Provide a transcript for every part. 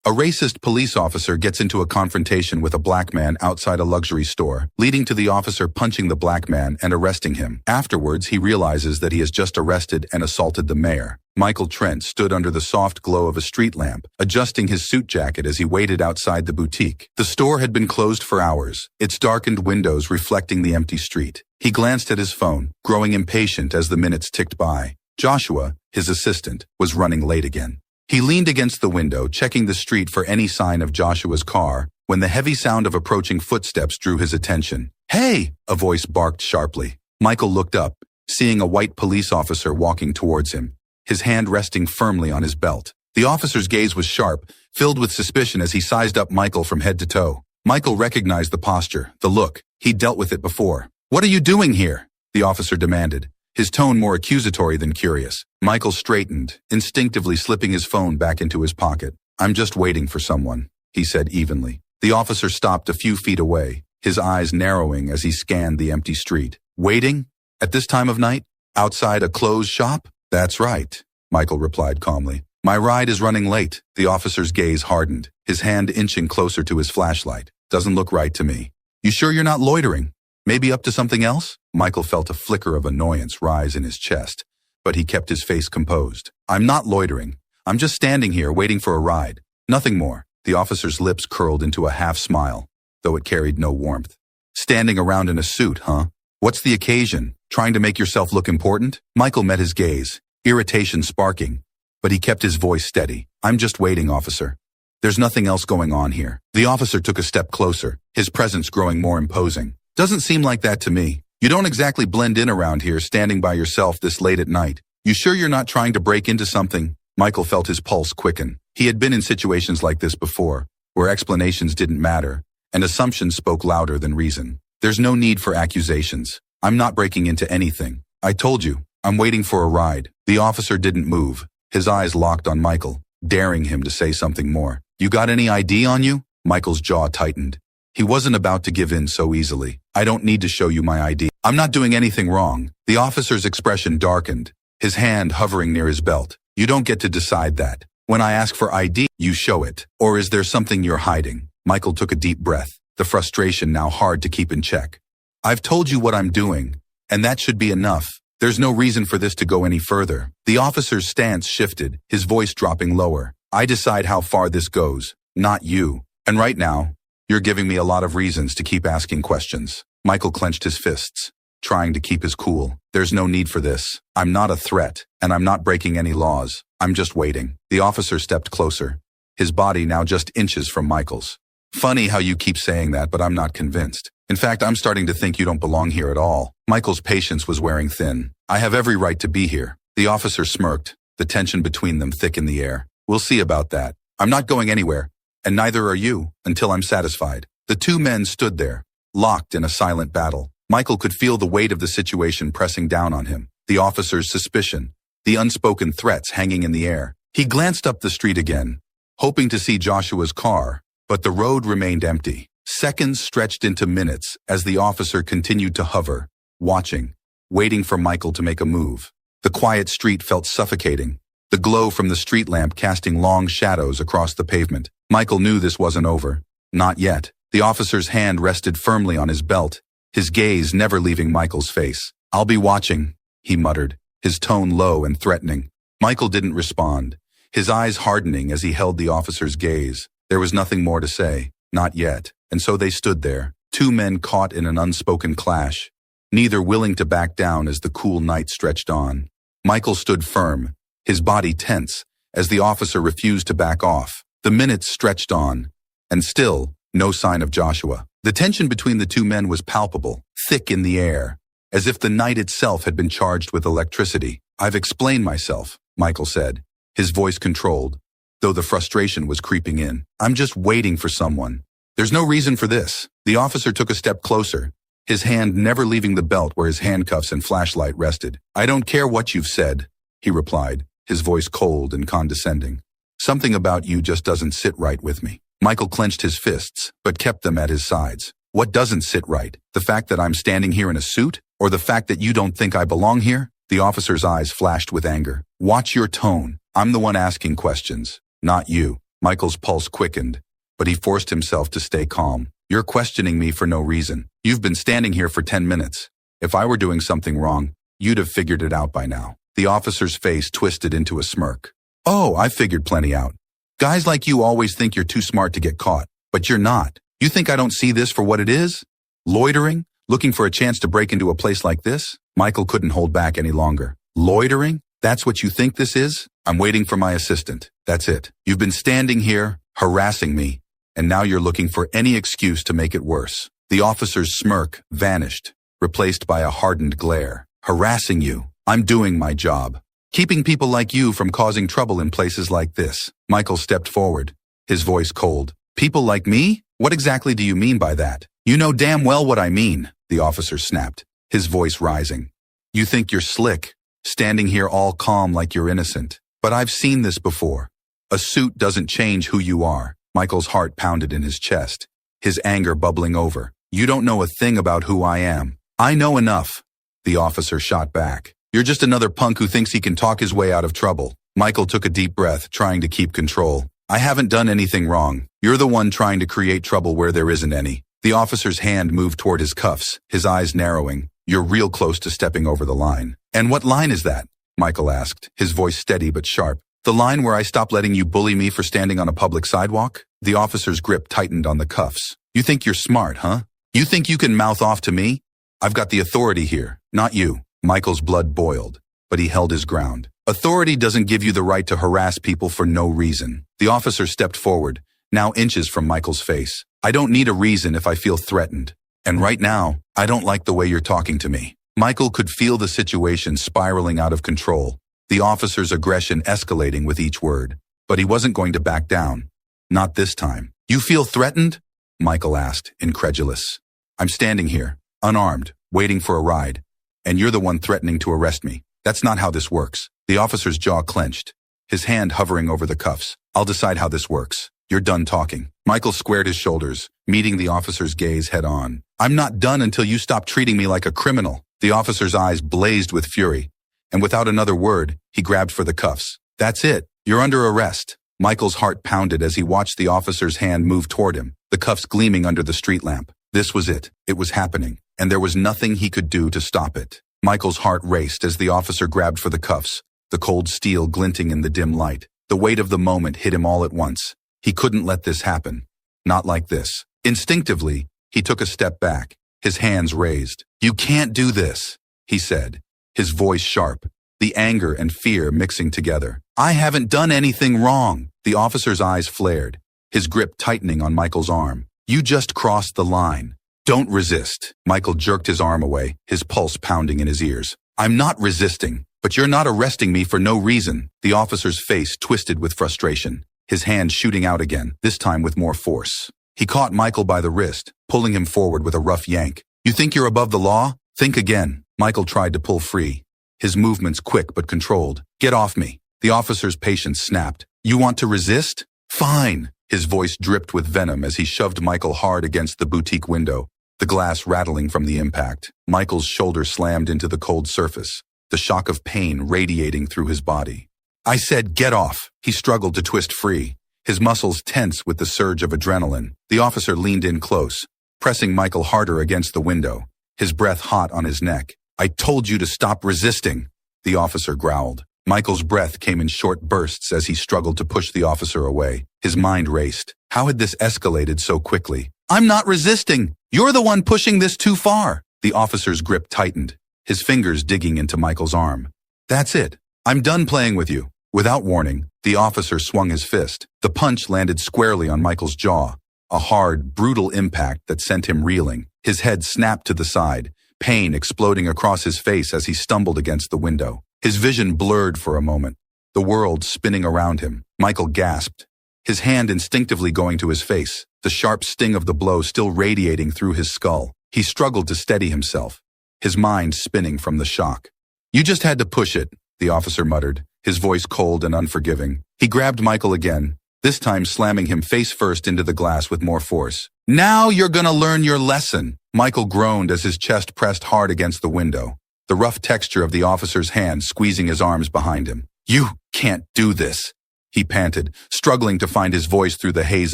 A racist police officer gets into a confrontation with a black man outside a luxury store, leading to the officer punching the black man and arresting him. Afterwards, he realizes that he has just arrested and assaulted the mayor. Michael Trent stood under the soft glow of a street lamp, adjusting his suit jacket as he waited outside the boutique. The store had been closed for hours, its darkened windows reflecting the empty street. He glanced at his phone, growing impatient as the minutes ticked by. Joshua, his assistant, was running late again. He leaned against the window, checking the street for any sign of Joshua's car, when the heavy sound of approaching footsteps drew his attention. "Hey!" a voice barked sharply. Michael looked up, seeing a white police officer walking towards him, his hand resting firmly on his belt. The officer's gaze was sharp, filled with suspicion as he sized up Michael from head to toe. Michael recognized the posture, the look. He'd dealt with it before. "What are you doing here?" the officer demanded, his tone more accusatory than curious. Michael straightened, instinctively slipping his phone back into his pocket. "I'm just waiting for someone," he said evenly. The officer stopped a few feet away, his eyes narrowing as he scanned the empty street. "Waiting? At this time of night? Outside a closed shop?" "That's right," Michael replied calmly. "My ride is running late." The officer's gaze hardened, his hand inching closer to his flashlight. "Doesn't look right to me. You sure you're not loitering? Maybe up to something else?" Michael felt a flicker of annoyance rise in his chest, but he kept his face composed. "I'm not loitering. I'm just standing here waiting for a ride. Nothing more." The officer's lips curled into a half smile, though it carried no warmth. "Standing around in a suit, huh? What's the occasion? Trying to make yourself look important?" Michael met his gaze, irritation sparking, but he kept his voice steady. "I'm just waiting, officer. There's nothing else going on here." The officer took a step closer, his presence growing more imposing. "Doesn't seem like that to me. You don't exactly blend in around here standing by yourself this late at night. You sure you're not trying to break into something?" Michael felt his pulse quicken. He had been in situations like this before, where explanations didn't matter, and assumptions spoke louder than reason. "There's no need for accusations. I'm not breaking into anything. I told you, I'm waiting for a ride." The officer didn't move, his eyes locked on Michael, daring him to say something more. "You got any ID on you?" Michael's jaw tightened. He wasn't about to give in so easily. "I don't need to show you my ID. I'm not doing anything wrong." The officer's expression darkened, his hand hovering near his belt. "You don't get to decide that. When I ask for ID, you show it. Or is there something you're hiding?" Michael took a deep breath, the frustration now hard to keep in check. "I've told you what I'm doing, and that should be enough. There's no reason for this to go any further." The officer's stance shifted, his voice dropping lower. "I decide how far this goes, not you. And right now, you're giving me a lot of reasons to keep asking questions." Michael clenched his fists, trying to keep his cool. "There's no need for this. I'm not a threat, and I'm not breaking any laws. I'm just waiting." The officer stepped closer, his body now just inches from Michael's. "Funny how you keep saying that, but I'm not convinced. In fact, I'm starting to think you don't belong here at all." Michael's patience was wearing thin. "I have every right to be here." The officer smirked, the tension between them thick in the air. "We'll see about that. I'm not going anywhere, and neither are you, until I'm satisfied." The two men stood there, locked in a silent battle. Michael could feel the weight of the situation pressing down on him, the officer's suspicion, the unspoken threats hanging in the air. He glanced up the street again, hoping to see Joshua's car, but the road remained empty. Seconds stretched into minutes as the officer continued to hover, watching, waiting for Michael to make a move. The quiet street felt suffocating, the glow from the street lamp casting long shadows across the pavement. Michael knew this wasn't over. Not yet. The officer's hand rested firmly on his belt, his gaze never leaving Michael's face. "I'll be watching," he muttered, his tone low and threatening. Michael didn't respond, his eyes hardening as he held the officer's gaze. There was nothing more to say, not yet, and so they stood there, two men caught in an unspoken clash, neither willing to back down as the cool night stretched on. Michael stood firm, his body tense, as the officer refused to back off. The minutes stretched on, and still, no sign of Joshua. The tension between the two men was palpable, thick in the air, as if the night itself had been charged with electricity. "I've explained myself," Michael said, his voice controlled, though the frustration was creeping in. "I'm just waiting for someone. There's no reason for this." The officer took a step closer, his hand never leaving the belt where his handcuffs and flashlight rested. "I don't care what you've said," he replied, his voice cold and condescending. "Something about you just doesn't sit right with me." Michael clenched his fists, but kept them at his sides. "What doesn't sit right? The fact that I'm standing here in a suit? Or the fact that you don't think I belong here?" The officer's eyes flashed with anger. "Watch your tone. I'm the one asking questions, not you." Michael's pulse quickened, but he forced himself to stay calm. You're questioning me for no reason. You've been standing here for 10 minutes. If I were doing something wrong, you'd have figured it out by now. The officer's face twisted into a smirk. Oh, I figured plenty out. Guys like you always think you're too smart to get caught, but you're not. You think I don't see this for what it is? Loitering? Looking for a chance to break into a place like this? Michael couldn't hold back any longer. Loitering? That's what you think this is? I'm waiting for my assistant. That's it. You've been standing here, harassing me, and now you're looking for any excuse to make it worse. The officer's smirk vanished, replaced by a hardened glare. Harassing you. I'm doing my job. Keeping people like you from causing trouble in places like this. Michael stepped forward, his voice cold. People like me? What exactly do you mean by that? You know damn well what I mean, the officer snapped, his voice rising. You think you're slick, standing here all calm like you're innocent. But I've seen this before. A suit doesn't change who you are. Michael's heart pounded in his chest, his anger bubbling over. You don't know a thing about who I am. I know enough, the officer shot back. You're just another punk who thinks he can talk his way out of trouble. Michael took a deep breath, trying to keep control. I haven't done anything wrong. You're the one trying to create trouble where there isn't any. The officer's hand moved toward his cuffs, his eyes narrowing. You're real close to stepping over the line. And what line is that? Michael asked, his voice steady but sharp. The line where I stop letting you bully me for standing on a public sidewalk? The officer's grip tightened on the cuffs. You think you're smart, huh? You think you can mouth off to me? I've got the authority here, not you. Michael's blood boiled, but he held his ground. Authority doesn't give you the right to harass people for no reason. The officer stepped forward, now inches from Michael's face. I don't need a reason if I feel threatened. And right now, I don't like the way you're talking to me. Michael could feel the situation spiraling out of control, the officer's aggression escalating with each word. But he wasn't going to back down. Not this time. You feel threatened? Michael asked, incredulous. I'm standing here, unarmed, waiting for a ride. And you're the one threatening to arrest me. That's not how this works. The officer's jaw clenched, his hand hovering over the cuffs. I'll decide how this works. You're done talking. Michael squared his shoulders, meeting the officer's gaze head on. I'm not done until you stop treating me like a criminal. The officer's eyes blazed with fury, and without another word, he grabbed for the cuffs. That's it. You're under arrest. Michael's heart pounded as he watched the officer's hand move toward him, the cuffs gleaming under the street lamp. This was it. It was happening, and there was nothing he could do to stop it. Michael's heart raced as the officer grabbed for the cuffs, the cold steel glinting in the dim light. The weight of the moment hit him all at once. He couldn't let this happen. Not like this. Instinctively, he took a step back, his hands raised. You can't do this, he said, his voice sharp, the anger and fear mixing together. I haven't done anything wrong. The officer's eyes flared, his grip tightening on Michael's arm. You just crossed the line. Don't resist. Michael jerked his arm away, his pulse pounding in his ears. I'm not resisting, but you're not arresting me for no reason. The officer's face twisted with frustration, his hand shooting out again, this time with more force. He caught Michael by the wrist, pulling him forward with a rough yank. You think you're above the law? Think again. Michael tried to pull free, his movements quick but controlled. Get off me. The officer's patience snapped. You want to resist? Fine. His voice dripped with venom as he shoved Michael hard against the boutique window, the glass rattling from the impact. Michael's shoulder slammed into the cold surface, the shock of pain radiating through his body. I said, get off. He struggled to twist free, his muscles tense with the surge of adrenaline. The officer leaned in close, pressing Michael harder against the window, his breath hot on his neck. I told you to stop resisting, the officer growled. Michael's breath came in short bursts as he struggled to push the officer away. His mind raced. How had this escalated so quickly? I'm not resisting. You're the one pushing this too far. The officer's grip tightened, his fingers digging into Michael's arm. That's it. I'm done playing with you. Without warning, the officer swung his fist. The punch landed squarely on Michael's jaw, a hard, brutal impact that sent him reeling. His head snapped to the side, pain exploding across his face as he stumbled against the window. His vision blurred for a moment, the world spinning around him. Michael gasped, his hand instinctively going to his face, the sharp sting of the blow still radiating through his skull. He struggled to steady himself, his mind spinning from the shock. You just had to push it, the officer muttered, his voice cold and unforgiving. He grabbed Michael again, this time slamming him face first into the glass with more force. Now you're gonna learn your lesson. Michael groaned as his chest pressed hard against the window, the rough texture of the officer's hand squeezing his arms behind him. You can't do this, he panted, struggling to find his voice through the haze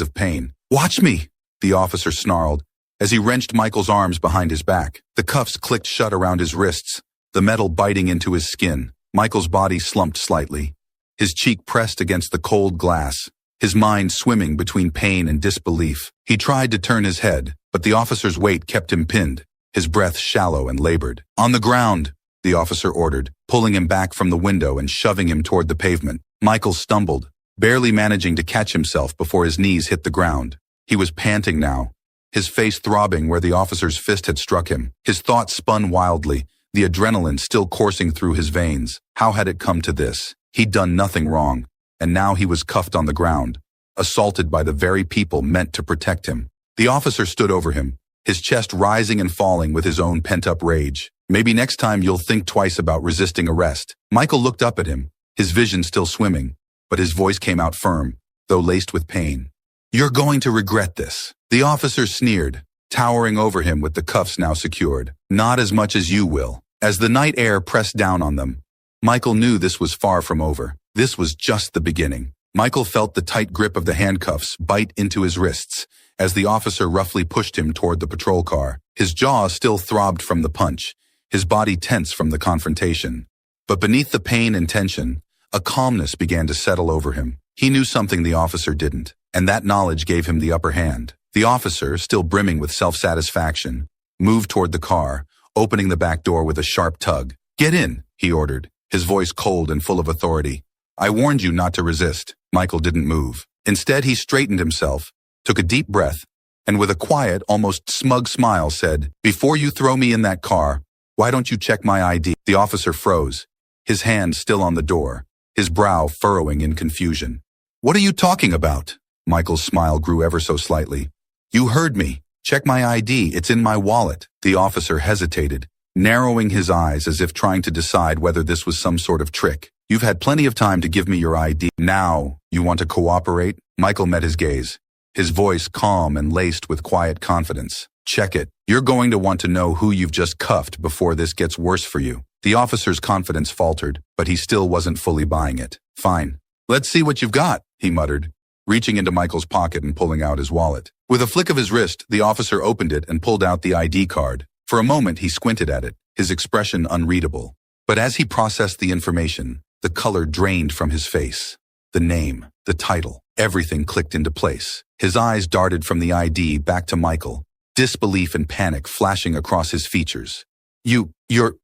of pain. "Watch me!" the officer snarled, as he wrenched Michael's arms behind his back. The cuffs clicked shut around his wrists, the metal biting into his skin. Michael's body slumped slightly, his cheek pressed against the cold glass, his mind swimming between pain and disbelief. He tried to turn his head, but the officer's weight kept him pinned, his breath shallow and labored. "On the ground," the officer ordered, pulling him back from the window and shoving him toward the pavement. Michael stumbled, barely managing to catch himself before his knees hit the ground. He was panting now, his face throbbing where the officer's fist had struck him. His thoughts spun wildly, the adrenaline still coursing through his veins. How had it come to this? He'd done nothing wrong, and now he was cuffed on the ground, assaulted by the very people meant to protect him. The officer stood over him, his chest rising and falling with his own pent-up rage. "Maybe next time you'll think twice about resisting arrest." Michael looked up at him, his vision still swimming, but his voice came out firm, though laced with pain. "You're going to regret this." The officer sneered, towering over him with the cuffs now secured. "Not as much as you will." As the night air pressed down on them, Michael knew this was far from over. This was just the beginning. Michael felt the tight grip of the handcuffs bite into his wrists as the officer roughly pushed him toward the patrol car. His jaw still throbbed from the punch, his body tense from the confrontation. But beneath the pain and tension, a calmness began to settle over him. He knew something the officer didn't, and that knowledge gave him the upper hand. The officer, still brimming with self-satisfaction, moved toward the car, opening the back door with a sharp tug. "Get in," he ordered, his voice cold and full of authority. "I warned you not to resist." Michael didn't move. Instead, he straightened himself, took a deep breath, and with a quiet, almost smug smile said, "Before you throw me in that car, why don't you check my ID?" The officer froze, his hand still on the door, his brow furrowing in confusion. "What are you talking about?" Michael's smile grew ever so slightly. "You heard me. Check my ID. It's in my wallet." The officer hesitated, narrowing his eyes as if trying to decide whether this was some sort of trick. "You've had plenty of time to give me your ID. Now, you want to cooperate?" Michael met his gaze, his voice calm and laced with quiet confidence. "Check it. You're going to want to know who you've just cuffed before this gets worse for you." The officer's confidence faltered, but he still wasn't fully buying it. "Fine. Let's see what you've got," he muttered, reaching into Michael's pocket and pulling out his wallet. With a flick of his wrist, the officer opened it and pulled out the ID card. For a moment, he squinted at it, his expression unreadable. But as he processed the information, the color drained from his face. The name, the title, everything clicked into place. His eyes darted from the ID back to Michael, disbelief and panic flashing across his features.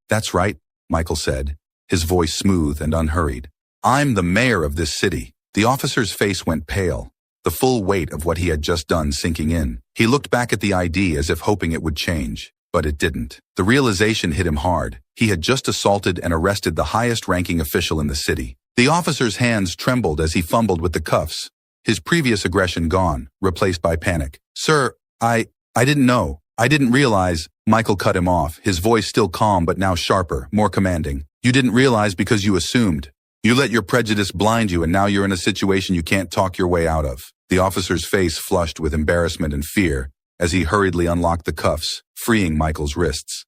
That's right," Michael said, his voice smooth and unhurried. "I'm the mayor of this city." The officer's face went pale, the full weight of what he had just done sinking in. He looked back at the ID as if hoping it would change, but it didn't. The realization hit him hard. He had just assaulted and arrested the highest-ranking official in the city. The officer's hands trembled as he fumbled with the cuffs, his previous aggression gone, replaced by panic. "Sir, I didn't know. I didn't realize." Michael cut him off, his voice still calm but now sharper, more commanding. "You didn't realize because you assumed. You let your prejudice blind you, and now you're in a situation you can't talk your way out of." The officer's face flushed with embarrassment and fear as he hurriedly unlocked the cuffs, freeing Michael's wrists.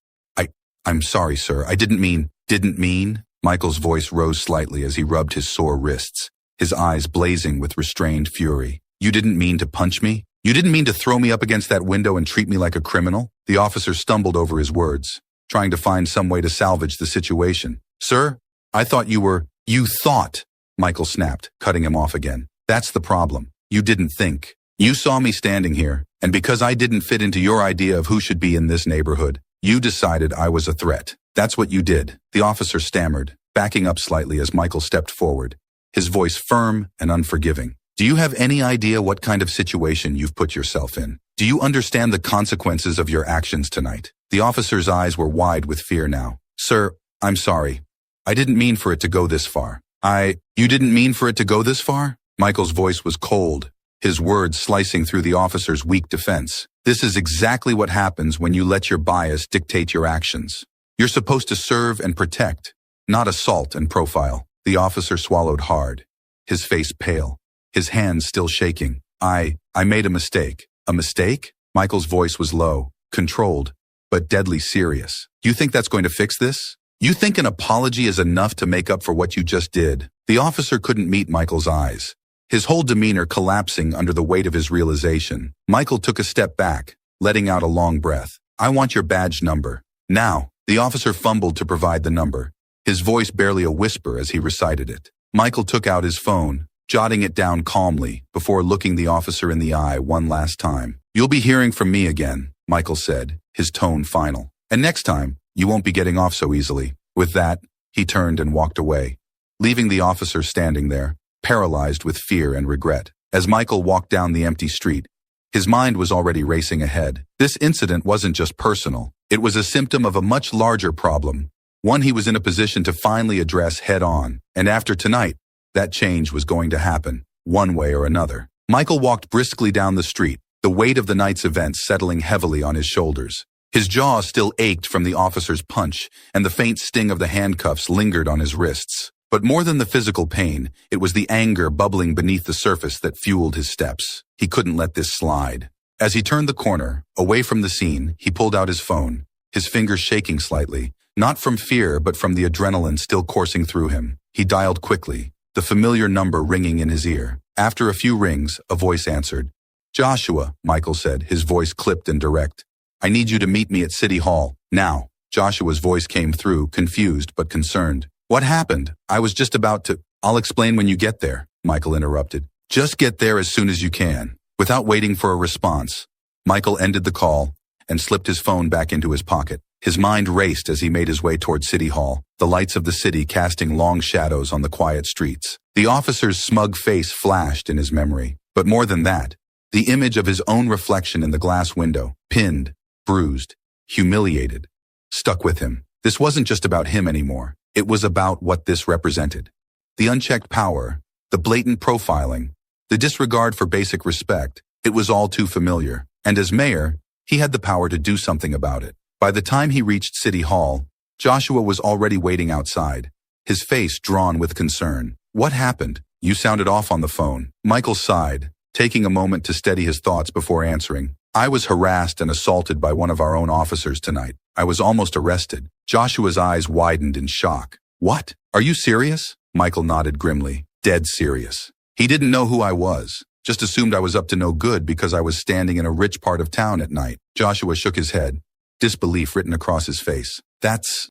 I'm sorry, sir. I didn't mean." "Didn't mean?" Michael's voice rose slightly as he rubbed his sore wrists, his eyes blazing with restrained fury. "You didn't mean to punch me? You didn't mean to throw me up against that window and treat me like a criminal?" The officer stumbled over his words, trying to find some way to salvage the situation. "Sir, I thought You thought," Michael snapped, cutting him off again. "That's the problem. You didn't think. You saw me standing here, and because I didn't fit into your idea of who should be in this neighborhood, you decided I was a threat. That's what you did." The officer stammered, backing up slightly as Michael stepped forward, his voice firm and unforgiving. "Do you have any idea what kind of situation you've put yourself in? Do you understand the consequences of your actions tonight?" The officer's eyes were wide with fear now. "Sir, I'm sorry. I didn't mean for it to go this far." You didn't mean for it to go this far?" Michael's voice was cold, his words slicing through the officer's weak defense. "This is exactly what happens when you let your bias dictate your actions. You're supposed to serve and protect, not assault and profile." The officer swallowed hard, his face pale, his hands still shaking. I made a mistake." "A mistake?" Michael's voice was low, controlled, but deadly serious. "You think that's going to fix this? You think an apology is enough to make up for what you just did?" The officer couldn't meet Michael's eyes, his whole demeanor collapsing under the weight of his realization. Michael took a step back, letting out a long breath. "I want your badge number. Now." The officer fumbled to provide the number, his voice barely a whisper as he recited it. Michael took out his phone, jotting it down calmly before looking the officer in the eye one last time. "You'll be hearing from me again," Michael said, his tone final. "And next time, you won't be getting off so easily." With that, he turned and walked away, leaving the officer standing there, paralyzed with fear and regret. As Michael walked down the empty street, his mind was already racing ahead. This incident wasn't just personal. It was a symptom of a much larger problem, one he was in a position to finally address head-on. And after tonight, that change was going to happen, one way or another. Michael walked briskly down the street, the weight of the night's events settling heavily on his shoulders. His jaw still ached from the officer's punch, and the faint sting of the handcuffs lingered on his wrists. But more than the physical pain, it was the anger bubbling beneath the surface that fueled his steps. He couldn't let this slide. As he turned the corner, away from the scene, he pulled out his phone, his fingers shaking slightly, not from fear but from the adrenaline still coursing through him. He dialed quickly, the familiar number ringing in his ear. After a few rings, a voice answered. "Joshua," Michael said, his voice clipped and direct. "I need you to meet me at City Hall, now." Joshua's voice came through, confused but concerned. "What happened? I was just about to—" "I'll explain when you get there," Michael interrupted. "Just get there as soon as you can." Without waiting for a response, Michael ended the call and slipped his phone back into his pocket. His mind raced as he made his way toward City Hall, the lights of the city casting long shadows on the quiet streets. The officer's smug face flashed in his memory. But more than that, the image of his own reflection in the glass window, pinned, bruised, humiliated, stuck with him. This wasn't just about him anymore. It was about what this represented. The unchecked power, the blatant profiling, the disregard for basic respect. It was all too familiar. And as mayor, he had the power to do something about it. By the time he reached City Hall, Joshua was already waiting outside, his face drawn with concern. "What happened? You sounded off on the phone." Michael sighed, taking a moment to steady his thoughts before answering. "I was harassed and assaulted by one of our own officers tonight. I was almost arrested." Joshua's eyes widened in shock. "What? Are you serious?" Michael nodded grimly. "Dead serious. He didn't know who I was, just assumed I was up to no good because I was standing in a rich part of town at night." Joshua shook his head, disbelief written across his face.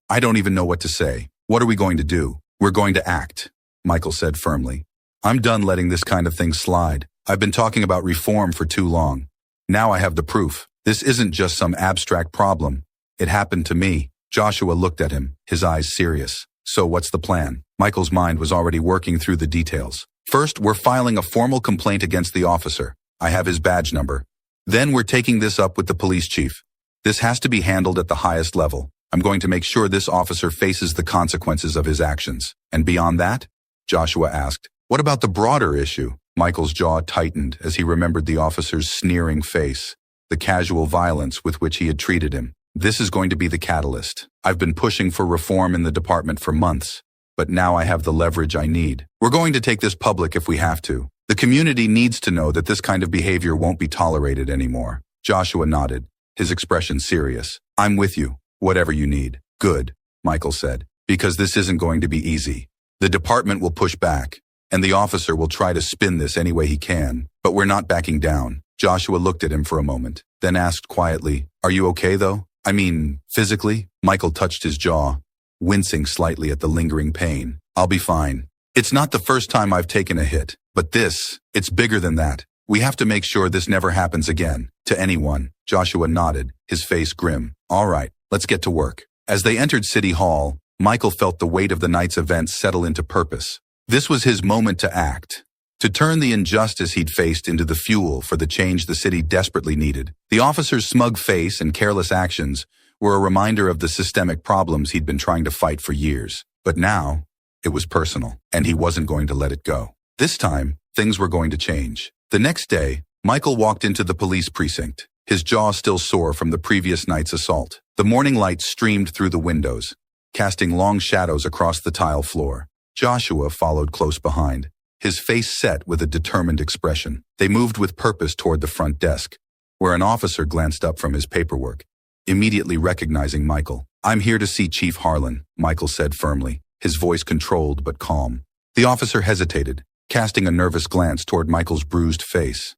I don't even know what to say. What are we going to do?" "We're going to act," Michael said firmly. "I'm done letting this kind of thing slide. I've been talking about reform for too long. Now I have the proof. This isn't just some abstract problem. It happened to me." Joshua looked at him, his eyes serious. "So what's the plan?" Michael's mind was already working through the details. "First, we're filing a formal complaint against the officer. I have his badge number. Then we're taking this up with the police chief. This has to be handled at the highest level. I'm going to make sure this officer faces the consequences of his actions." "And beyond that?" Joshua asked. "What about the broader issue?" Michael's jaw tightened as he remembered the officer's sneering face, the casual violence with which he had treated him. "This is going to be the catalyst. I've been pushing for reform in the department for months, but now I have the leverage I need. We're going to take this public if we have to. The community needs to know that this kind of behavior won't be tolerated anymore." Joshua nodded, his expression serious. "I'm with you, whatever you need." "Good," Michael said, "because this isn't going to be easy. The department will push back, and the officer will try to spin this any way he can, but we're not backing down." Joshua looked at him for a moment, then asked quietly, "Are you okay though? I mean, physically?" Michael touched his jaw, wincing slightly at the lingering pain. "I'll be fine. It's not the first time I've taken a hit, but it's bigger than that. We have to make sure this never happens again, to anyone." Joshua nodded, his face grim. "All right, let's get to work." As they entered City Hall, Michael felt the weight of the night's events settle into purpose. This was his moment to act, to turn the injustice he'd faced into the fuel for the change the city desperately needed. The officer's smug face and careless actions were a reminder of the systemic problems he'd been trying to fight for years. But now, it was personal, and he wasn't going to let it go. This time, things were going to change. The next day, Michael walked into the police precinct, his jaw still sore from the previous night's assault. The morning light streamed through the windows, casting long shadows across the tile floor. Joshua followed close behind, his face set with a determined expression. They moved with purpose toward the front desk, where an officer glanced up from his paperwork, immediately recognizing Michael. "I'm here to see Chief Harlan," Michael said firmly, his voice controlled but calm. The officer hesitated, casting a nervous glance toward Michael's bruised face.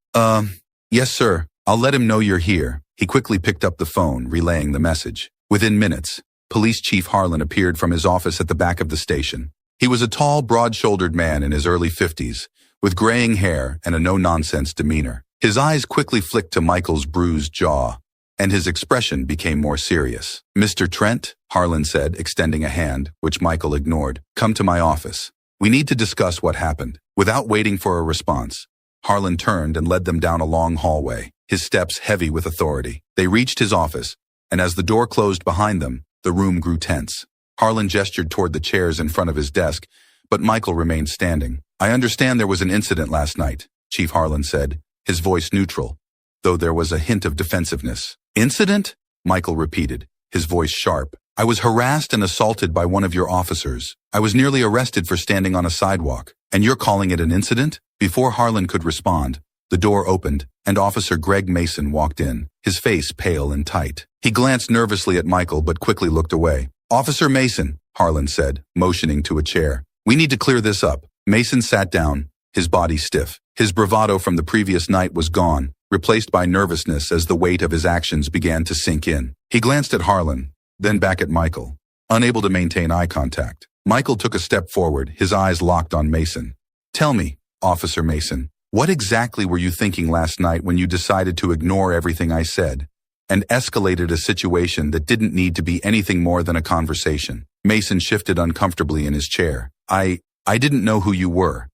Yes, sir. I'll let him know you're here." He quickly picked up the phone, relaying the message. Within minutes, Police Chief Harlan appeared from his office at the back of the station. He was a tall, broad-shouldered man in his early 50s, with graying hair and a no-nonsense demeanor. His eyes quickly flicked to Michael's bruised jaw, and his expression became more serious. "Mr. Trent," Harlan said, extending a hand, which Michael ignored, "come to my office. We need to discuss what happened." Without waiting for a response, Harlan turned and led them down a long hallway, his steps heavy with authority. They reached his office, and as the door closed behind them, the room grew tense. Harlan gestured toward the chairs in front of his desk, but Michael remained standing. "I understand there was an incident last night," Chief Harlan said, his voice neutral, though there was a hint of defensiveness. "Incident?" Michael repeated, his voice sharp. "I was harassed and assaulted by one of your officers. I was nearly arrested for standing on a sidewalk, and you're calling it an incident?" Before Harlan could respond, the door opened, and Officer Greg Mason walked in, his face pale and tight. He glanced nervously at Michael but quickly looked away. "Officer Mason," Harlan said, motioning to a chair. "We need to clear this up." Mason sat down, his body stiff. His bravado from the previous night was gone, replaced by nervousness as the weight of his actions began to sink in. He glanced at Harlan, then back at Michael, unable to maintain eye contact. Michael took a step forward, his eyes locked on Mason. "Tell me, Officer Mason, what exactly were you thinking last night when you decided to ignore everything I said and escalated a situation that didn't need to be anything more than a conversation?" Mason shifted uncomfortably in his chair. I didn't know who you were.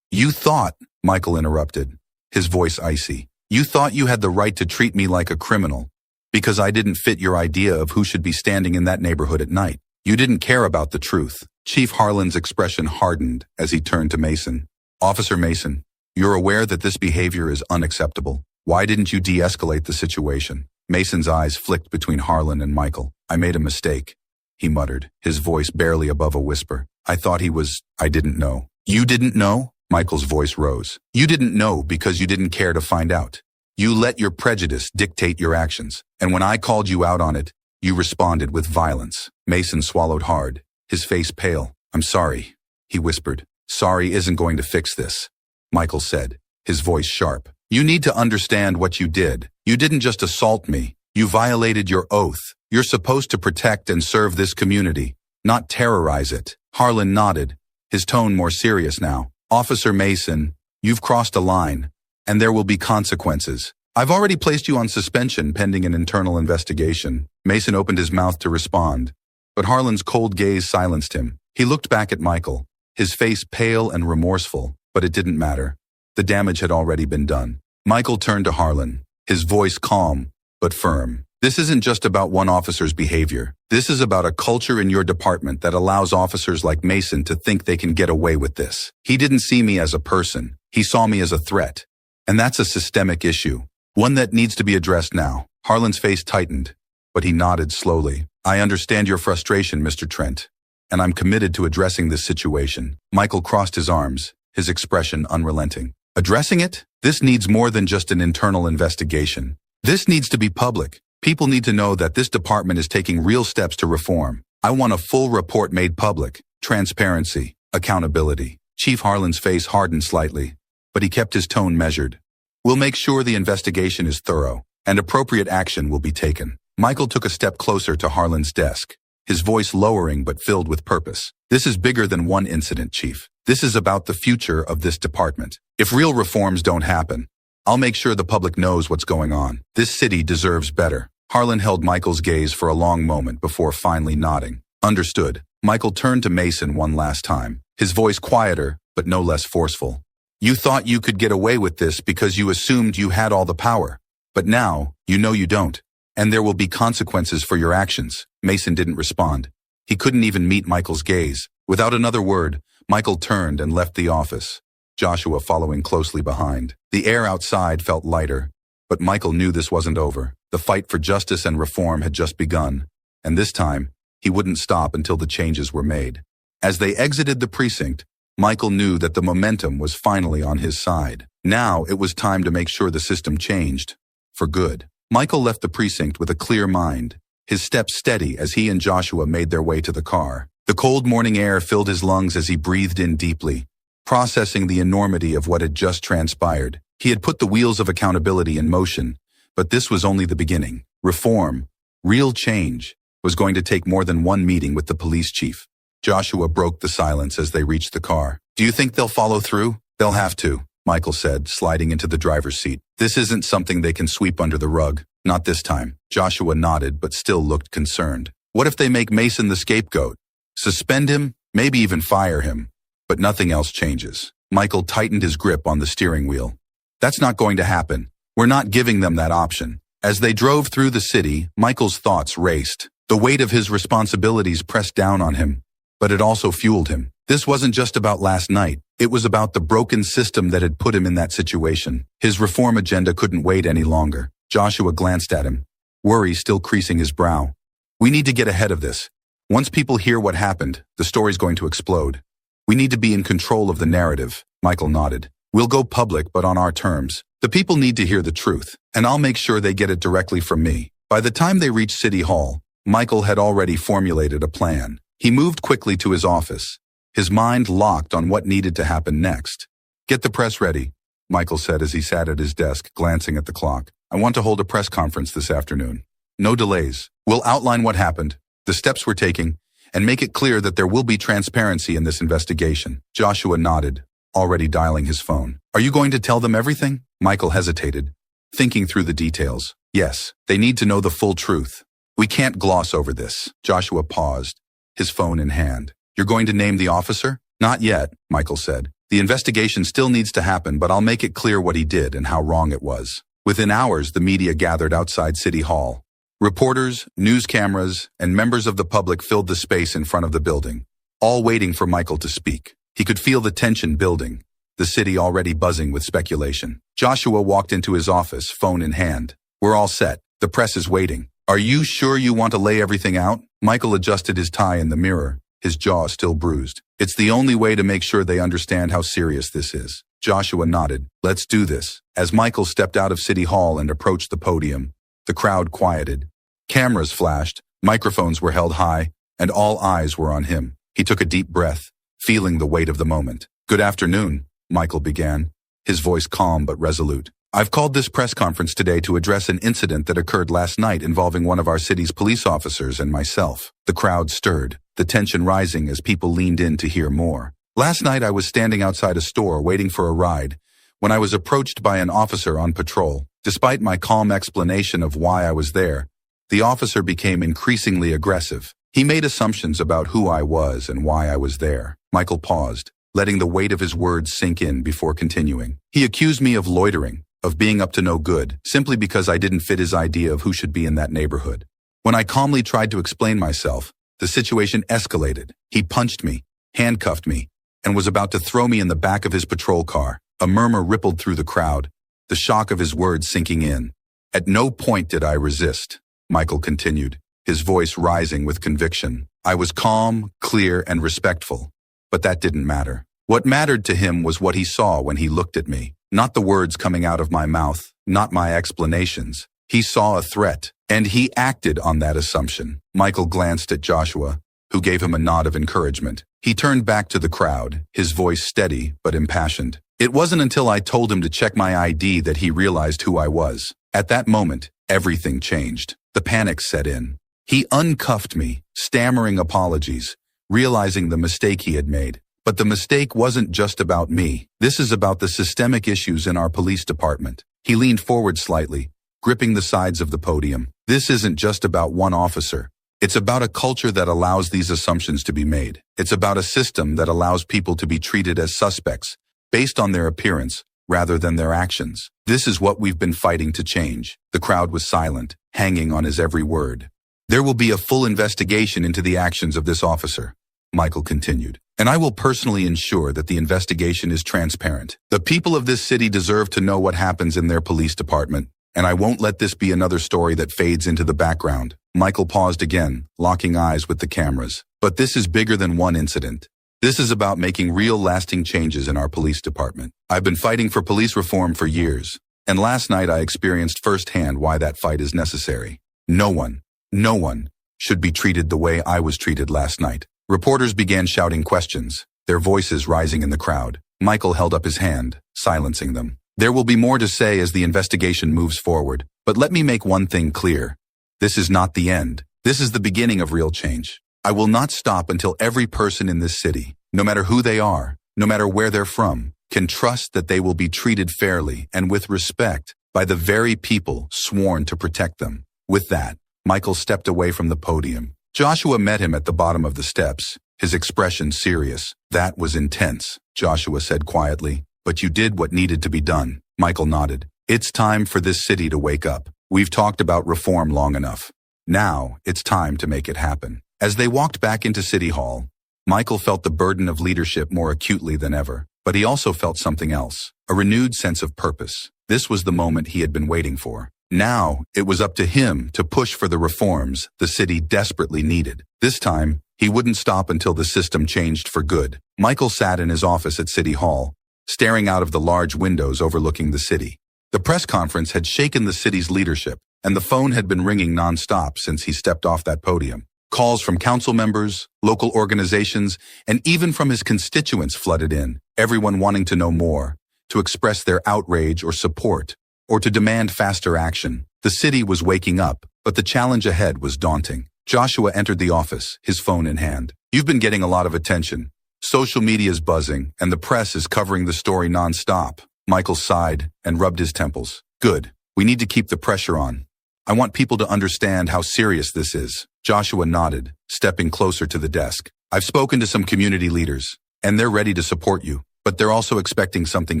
You thought, Michael interrupted, his voice icy. "You thought you had the right to treat me like a criminal because I didn't fit your idea of who should be standing in that neighborhood at night. You didn't care about the truth." Chief Harlan's expression hardened as he turned to Mason. "Officer Mason, you're aware that this behavior is unacceptable. Why didn't you de-escalate the situation?" Mason's eyes flicked between Harlan and Michael. "I made a mistake," he muttered, his voice barely above a whisper. I didn't know." "You didn't know?" Michael's voice rose. "You didn't know because you didn't care to find out. You let your prejudice dictate your actions, and when I called you out on it, you responded with violence." Mason swallowed hard, his face pale. "I'm sorry," he whispered. "Sorry isn't going to fix this," Michael said, his voice sharp. "You need to understand what you did. You didn't just assault me. You violated your oath. You're supposed to protect and serve this community, not terrorize it." Harlan nodded, his tone more serious now. "Officer Mason, you've crossed a line, and there will be consequences. I've already placed you on suspension pending an internal investigation." Mason opened his mouth to respond, but Harlan's cold gaze silenced him. He looked back at Michael, his face pale and remorseful, but it didn't matter. The damage had already been done. Michael turned to Harlan, his voice calm but firm. "This isn't just about one officer's behavior. This is about a culture in your department that allows officers like Mason to think they can get away with this. He didn't see me as a person. He saw me as a threat. And that's a systemic issue, one that needs to be addressed now." Harlan's face tightened, but he nodded slowly. "I understand your frustration, Mr. Trent, and I'm committed to addressing this situation." Michael crossed his arms, his expression unrelenting. "Addressing it? This needs more than just an internal investigation. This needs to be public. People need to know that this department is taking real steps to reform. I want a full report made public. Transparency, accountability." Chief Harlan's face hardened slightly, but he kept his tone measured. "We'll make sure the investigation is thorough, and appropriate action will be taken." Michael took a step closer to Harlan's desk, his voice lowering but filled with purpose. "This is bigger than one incident, Chief. This is about the future of this department. If real reforms don't happen, I'll make sure the public knows what's going on. This city deserves better." Harlan held Michael's gaze for a long moment before finally nodding. "Understood." Michael turned to Mason one last time, his voice quieter but no less forceful. "You thought you could get away with this because you assumed you had all the power. But now, you know you don't. And there will be consequences for your actions." Mason didn't respond. He couldn't even meet Michael's gaze. Without another word, Michael turned and left the office, Joshua following closely behind. The air outside felt lighter, but Michael knew this wasn't over. The fight for justice and reform had just begun, and this time, he wouldn't stop until the changes were made. As they exited the precinct, Michael knew that the momentum was finally on his side. Now it was time to make sure the system changed, for good. Michael left the precinct with a clear mind, his steps steady as he and Joshua made their way to the car. The cold morning air filled his lungs as he breathed in deeply, processing the enormity of what had just transpired. He had put the wheels of accountability in motion, but this was only the beginning. Reform, real change, was going to take more than one meeting with the police chief. Joshua broke the silence as they reached the car. "Do you think they'll follow through?" "They'll have to," Michael said, sliding into the driver's seat. "This isn't something they can sweep under the rug. Not this time." Joshua nodded but still looked concerned. "What if they make Mason the scapegoat? Suspend him, maybe even fire him. But nothing else changes." Michael tightened his grip on the steering wheel. "That's not going to happen. We're not giving them that option." As they drove through the city, Michael's thoughts raced. The weight of his responsibilities pressed down on him, but it also fueled him. This wasn't just about last night. It was about the broken system that had put him in that situation. His reform agenda couldn't wait any longer. Joshua glanced at him, worry still creasing his brow. "We need to get ahead of this. Once people hear what happened, the story's going to explode. We need to be in control of the narrative." Michael nodded. "We'll go public, but on our terms. The people need to hear the truth, and I'll make sure they get it directly from me." By the time they reached City Hall, Michael had already formulated a plan. He moved quickly to his office, his mind locked on what needed to happen next. "Get the press ready," Michael said as he sat at his desk, glancing at the clock. "I want to hold a press conference this afternoon. No delays. We'll outline what happened, the steps we're taking, and make it clear that there will be transparency in this investigation." Joshua nodded, already dialing his phone. "Are you going to tell them everything?" Michael hesitated, thinking through the details. "Yes, they need to know the full truth. We can't gloss over this." Joshua paused, his phone in hand. "You're going to name the officer?" "Not yet," Michael said. "The investigation still needs to happen, but I'll make it clear what he did and how wrong it was." Within hours, the media gathered outside City Hall. Reporters, news cameras, and members of the public filled the space in front of the building, all waiting for Michael to speak. He could feel the tension building, the city already buzzing with speculation. Joshua walked into his office, phone in hand. "We're all set. The press is waiting. Are you sure you want to lay everything out?" Michael adjusted his tie in the mirror, his jaw still bruised. "It's the only way to make sure they understand how serious this is." Joshua nodded. "Let's do this." As Michael stepped out of City Hall and approached the podium, the crowd quieted. Cameras flashed, microphones were held high, and all eyes were on him. He took a deep breath, feeling the weight of the moment. "Good afternoon," Michael began, his voice calm but resolute. "I've called this press conference today to address an incident that occurred last night involving one of our city's police officers and myself." The crowd stirred, the tension rising as people leaned in to hear more. "Last night I was standing outside a store waiting for a ride when I was approached by an officer on patrol. Despite my calm explanation of why I was there, the officer became increasingly aggressive. He made assumptions about who I was and why I was there." Michael paused, letting the weight of his words sink in before continuing. "He accused me of loitering, of being up to no good, simply because I didn't fit his idea of who should be in that neighborhood. When I calmly tried to explain myself, the situation escalated. He punched me, handcuffed me, and was about to throw me in the back of his patrol car." A murmur rippled through the crowd, the shock of his words sinking in. "At no point did I resist," Michael continued, his voice rising with conviction. "I was calm, clear, and respectful. But that didn't matter. What mattered to him was what he saw when he looked at me. Not the words coming out of my mouth, not my explanations. He saw a threat, and he acted on that assumption." Michael glanced at Joshua, who gave him a nod of encouragement. He turned back to the crowd, his voice steady but impassioned. "It wasn't until I told him to check my ID that he realized who I was. At that moment, everything changed. The panic set in. He uncuffed me, stammering apologies, realizing the mistake he had made. But the mistake wasn't just about me. This is about the systemic issues in our police department." He leaned forward slightly, gripping the sides of the podium. "This isn't just about one officer. It's about a culture that allows these assumptions to be made. It's about a system that allows people to be treated as suspects, based on their appearance, rather than their actions. This is what we've been fighting to change." The crowd was silent, hanging on his every word. "There will be a full investigation into the actions of this officer," Michael continued, "and I will personally ensure that the investigation is transparent. The people of this city deserve to know what happens in their police department, and I won't let this be another story that fades into the background." Michael paused again, locking eyes with the cameras. "But this is bigger than one incident. This is about making real lasting changes in our police department. I've been fighting for police reform for years, and last night I experienced firsthand why that fight is necessary. No one should be treated the way I was treated last night." Reporters began shouting questions, their voices rising in the crowd. Michael held up his hand, silencing them. There will be more to say as the investigation moves forward, but let me make one thing clear. This is not the end. This is the beginning of real change. I will not stop until every person in this city, no matter who they are, no matter where they're from, can trust that they will be treated fairly and with respect by the very people sworn to protect them. With that, Michael stepped away from the podium. Joshua met him at the bottom of the steps, his expression serious. That was intense, Joshua said quietly. But you did what needed to be done. Michael nodded. It's time for this city to wake up. We've talked about reform long enough. Now, it's time to make it happen. As they walked back into City Hall, Michael felt the burden of leadership more acutely than ever, but he also felt something else, a renewed sense of purpose. This was the moment he had been waiting for. Now, it was up to him to push for the reforms the city desperately needed. This time, he wouldn't stop until the system changed for good. Michael sat in his office at City Hall, staring out of the large windows overlooking the city. The press conference had shaken the city's leadership, and the phone had been ringing nonstop since he stepped off that podium. Calls from council members, local organizations, and even from his constituents flooded in, everyone wanting to know more, to express their outrage or support, or to demand faster action. The city was waking up, but the challenge ahead was daunting. Joshua entered the office, his phone in hand. You've been getting a lot of attention. Social media's buzzing, and the press is covering the story nonstop. Michael sighed and rubbed his temples. Good. We need to keep the pressure on. I want people to understand how serious this is. Joshua nodded, stepping closer to the desk. I've spoken to some community leaders, and they're ready to support you, but they're also expecting something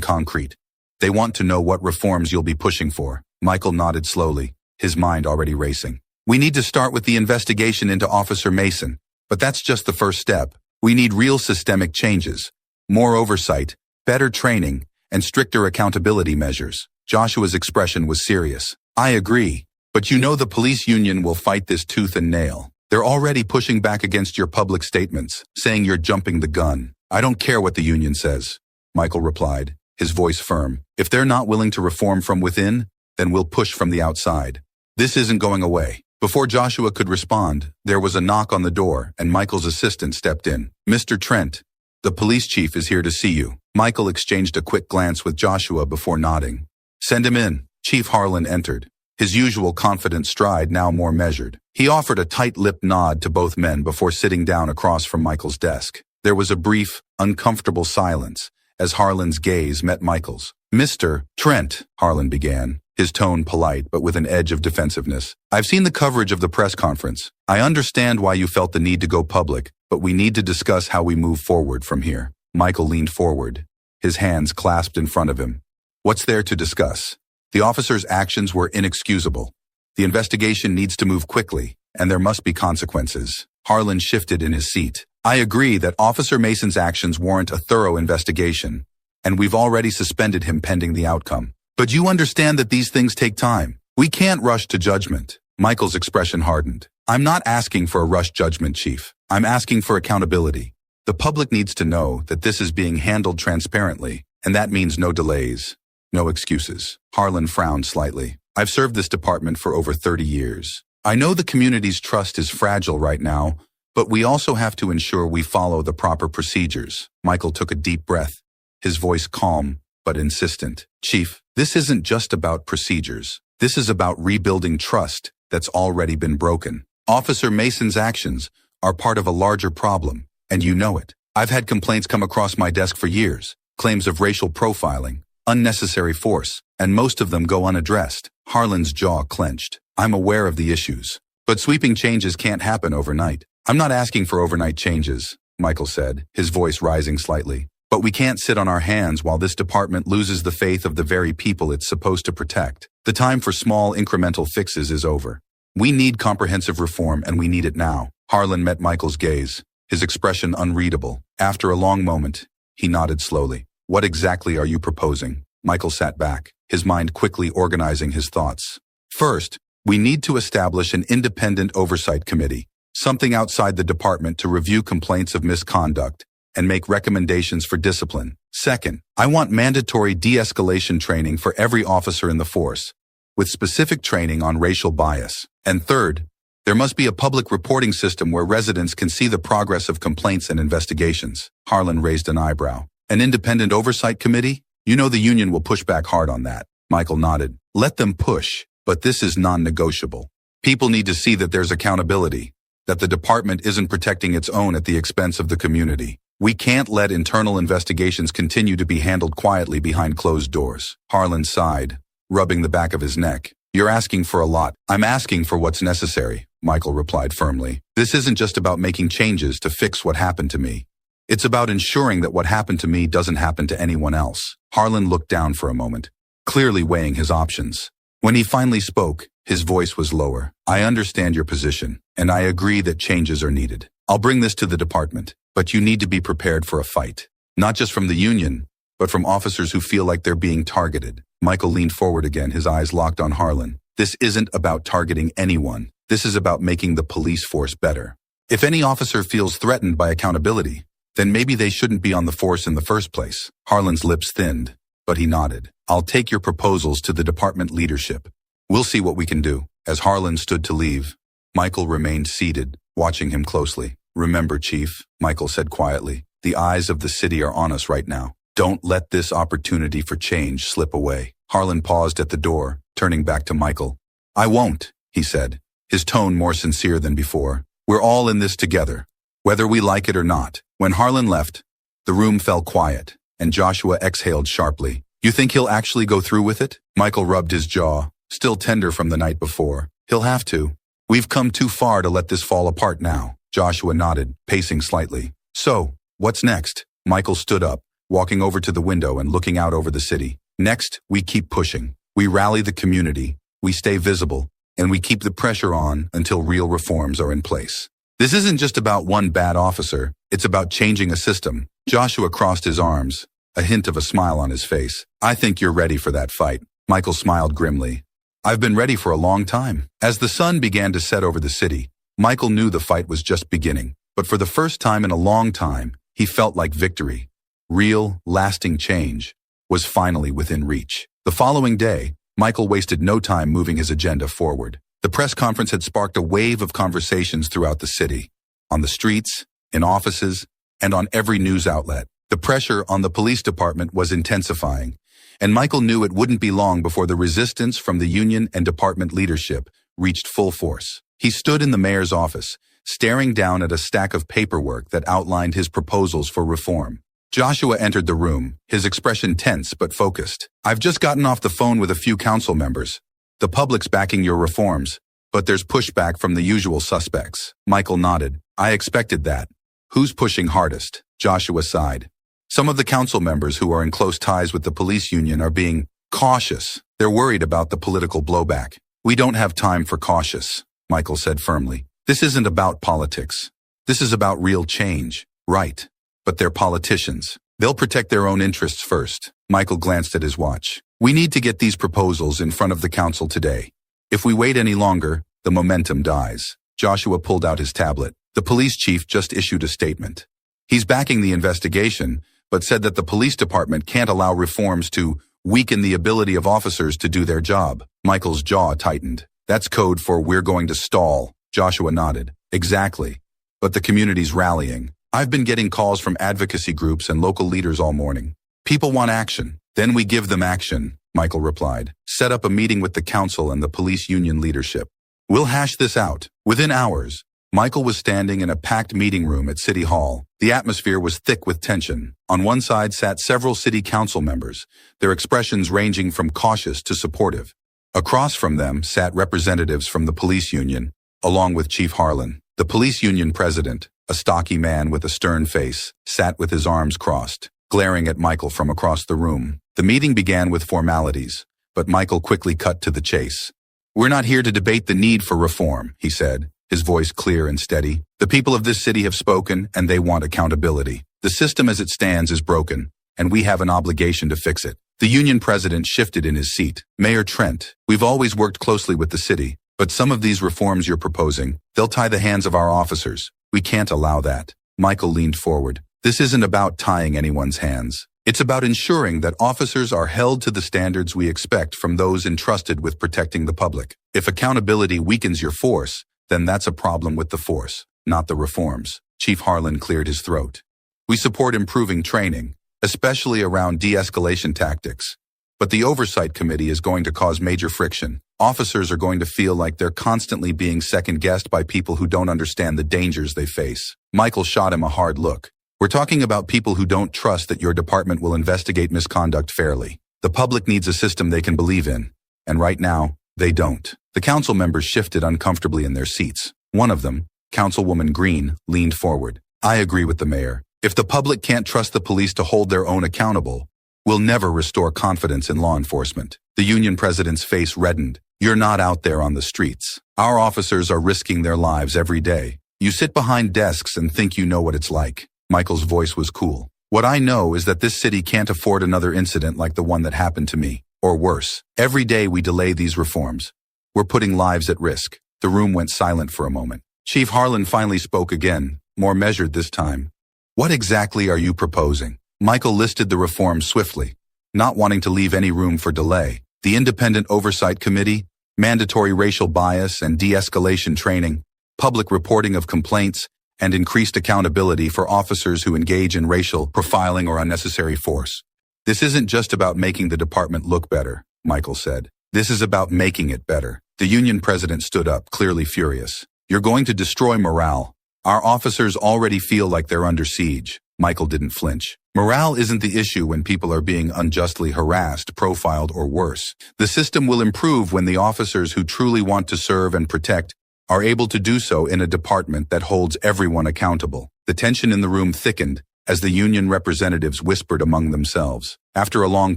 concrete. They want to know what reforms you'll be pushing for. Michael nodded slowly, his mind already racing. We need to start with the investigation into Officer Mason, but that's just the first step. We need real systemic changes, more oversight, better training, and stricter accountability measures. Joshua's expression was serious. I agree, but you know the police union will fight this tooth and nail. They're already pushing back against your public statements, saying you're jumping the gun. I don't care what the union says, Michael replied, his voice firm. If they're not willing to reform from within, then we'll push from the outside. This isn't going away. Before Joshua could respond, there was a knock on the door, and Michael's assistant stepped in. Mr. Trent, the police chief is here to see you. Michael exchanged a quick glance with Joshua before nodding. Send him in. Chief Harlan entered, his usual confident stride now more measured. He offered a tight-lipped nod to both men before sitting down across from Michael's desk. There was a brief, uncomfortable silence as Harlan's gaze met Michael's. Mr. Trent, Harlan began, his tone polite but with an edge of defensiveness. I've seen the coverage of the press conference. I understand why you felt the need to go public, but we need to discuss how we move forward from here. Michael leaned forward, his hands clasped in front of him. What's there to discuss? The officer's actions were inexcusable. The investigation needs to move quickly, and there must be consequences. Harlan shifted in his seat. I agree that Officer Mason's actions warrant a thorough investigation, and we've already suspended him pending the outcome. But you understand that these things take time. We can't rush to judgment. Michael's expression hardened. I'm not asking for a rushed judgment, Chief. I'm asking for accountability. The public needs to know that this is being handled transparently, and that means no delays, no excuses. Harlan frowned slightly. I've served this department for over 30 years. I know the community's trust is fragile right now, but we also have to ensure we follow the proper procedures. Michael took a deep breath, his voice calm but insistent. Chief, this isn't just about procedures. This is about rebuilding trust that's already been broken. Officer Mason's actions are part of a larger problem, and you know it. I've had complaints come across my desk for years, claims of racial profiling, unnecessary force, and most of them go unaddressed. Harlan's jaw clenched. I'm aware of the issues, but sweeping changes can't happen overnight. I'm not asking for overnight changes, Michael said, his voice rising slightly. But we can't sit on our hands while this department loses the faith of the very people it's supposed to protect. The time for small incremental fixes is over. We need comprehensive reform, and we need it now. Harlan met Michael's gaze, his expression unreadable. After a long moment, he nodded slowly. What exactly are you proposing? Michael sat back, his mind quickly organizing his thoughts. First, we need to establish an independent oversight committee, something outside the department to review complaints of misconduct and make recommendations for discipline. Second, I want mandatory de-escalation training for every officer in the force, with specific training on racial bias. And third, there must be a public reporting system where residents can see the progress of complaints and investigations. Harlan raised an eyebrow. An independent oversight committee? You know the union will push back hard on that. Michael nodded. Let them push, but this is non-negotiable. People need to see that there's accountability, that the department isn't protecting its own at the expense of the community. We can't let internal investigations continue to be handled quietly behind closed doors. Harlan sighed, rubbing the back of his neck. You're asking for a lot. I'm asking for what's necessary, Michael replied firmly. This isn't just about making changes to fix what happened to me. It's about ensuring that what happened to me doesn't happen to anyone else. Harlan looked down for a moment, clearly weighing his options. When he finally spoke, his voice was lower. I understand your position, and I agree that changes are needed. I'll bring this to the department, but you need to be prepared for a fight. Not just from the union, but from officers who feel like they're being targeted. Michael leaned forward again, his eyes locked on Harlan. This isn't about targeting anyone. This is about making the police force better. If any officer feels threatened by accountability, then maybe they shouldn't be on the force in the first place. Harlan's lips thinned, but he nodded. I'll take your proposals to the department leadership. We'll see what we can do. As Harlan stood to leave, Michael remained seated, watching him closely. Remember, Chief, Michael said quietly, the eyes of the city are on us right now. Don't let this opportunity for change slip away. Harlan paused at the door, turning back to Michael. I won't, he said, his tone more sincere than before. We're all in this together, whether we like it or not. When Harlan left, the room fell quiet, and Joshua exhaled sharply. You think he'll actually go through with it? Michael rubbed his jaw, still tender from the night before. He'll have to. We've come too far to let this fall apart now. Joshua nodded, pacing slightly. So, what's next? Michael stood up, walking over to the window and looking out over the city. Next, we keep pushing. We rally the community, we stay visible, and we keep the pressure on until real reforms are in place. This isn't just about one bad officer, it's about changing a system. Joshua crossed his arms, a hint of a smile on his face. I think you're ready for that fight. Michael smiled grimly. I've been ready for a long time. As the sun began to set over the city, Michael knew the fight was just beginning. But for the first time in a long time, he felt like victory, real, lasting change, was finally within reach. The following day, Michael wasted no time moving his agenda forward. The press conference had sparked a wave of conversations throughout the city, on the streets, in offices, and on every news outlet. The pressure on the police department was intensifying, and Michael knew it wouldn't be long before the resistance from the union and department leadership reached full force. He stood in the mayor's office, staring down at a stack of paperwork that outlined his proposals for reform. Joshua entered the room, his expression tense but focused. I've just gotten off the phone with a few council members. The public's backing your reforms, but there's pushback from the usual suspects. Michael nodded. I expected that. Who's pushing hardest? Joshua sighed. Some of the council members who are in close ties with the police union are being cautious. They're worried about the political blowback. We don't have time for cautious, Michael said firmly. This isn't about politics. This is about real change. Right. But they're politicians. They'll protect their own interests first. Michael glanced at his watch. We need to get these proposals in front of the council today. If we wait any longer, the momentum dies. Joshua pulled out his tablet. The police chief just issued a statement. He's backing the investigation, but said that the police department can't allow reforms to weaken the ability of officers to do their job. Michael's jaw tightened. That's code for we're going to stall. Joshua nodded. Exactly. But the community's rallying. I've been getting calls from advocacy groups and local leaders all morning. People want action. Then we give them action, Michael replied. Set up a meeting with the council and the police union leadership. We'll hash this out. Within hours, Michael was standing in a packed meeting room at City Hall. The atmosphere was thick with tension. On one side sat several city council members, their expressions ranging from cautious to supportive. Across from them sat representatives from the police union, along with Chief Harlan. The police union president, a stocky man with a stern face, sat with his arms crossed, glaring at Michael from across the room. The meeting began with formalities, but Michael quickly cut to the chase. We're not here to debate the need for reform, he said, his voice clear and steady. The people of this city have spoken, and they want accountability. The system as it stands is broken, and we have an obligation to fix it. The union president shifted in his seat. Mayor Trent, we've always worked closely with the city, but some of these reforms you're proposing, they'll tie the hands of our officers. We can't allow that. Michael leaned forward. This isn't about tying anyone's hands. It's about ensuring that officers are held to the standards we expect from those entrusted with protecting the public. If accountability weakens your force, then that's a problem with the force, not the reforms. Chief Harlan cleared his throat. We support improving training, especially around de-escalation tactics. But the Oversight Committee is going to cause major friction. Officers are going to feel like they're constantly being second-guessed by people who don't understand the dangers they face. Michael shot him a hard look. We're talking about people who don't trust that your department will investigate misconduct fairly. The public needs a system they can believe in. And right now, they don't. The council members shifted uncomfortably in their seats. One of them, Councilwoman Green, leaned forward. I agree with the mayor. If the public can't trust the police to hold their own accountable, we'll never restore confidence in law enforcement. The union president's face reddened. You're not out there on the streets. Our officers are risking their lives every day. You sit behind desks and think you know what it's like. Michael's voice was cool. What I know is that this city can't afford another incident like the one that happened to me, or worse. Every day we delay these reforms. We're putting lives at risk. The room went silent for a moment. Chief Harlan finally spoke again, more measured this time. What exactly are you proposing? Michael listed the reforms swiftly, not wanting to leave any room for delay. The Independent Oversight Committee, mandatory racial bias and de-escalation training, public reporting of complaints, and increased accountability for officers who engage in racial profiling or unnecessary force. This isn't just about making the department look better, Michael said. This is about making it better. The union president stood up, clearly furious. You're going to destroy morale. Our officers already feel like they're under siege. Michael didn't flinch. Morale isn't the issue when people are being unjustly harassed, profiled, or worse. The system will improve when the officers who truly want to serve and protect are able to do so in a department that holds everyone accountable. The tension in the room thickened as the union representatives whispered among themselves. After a long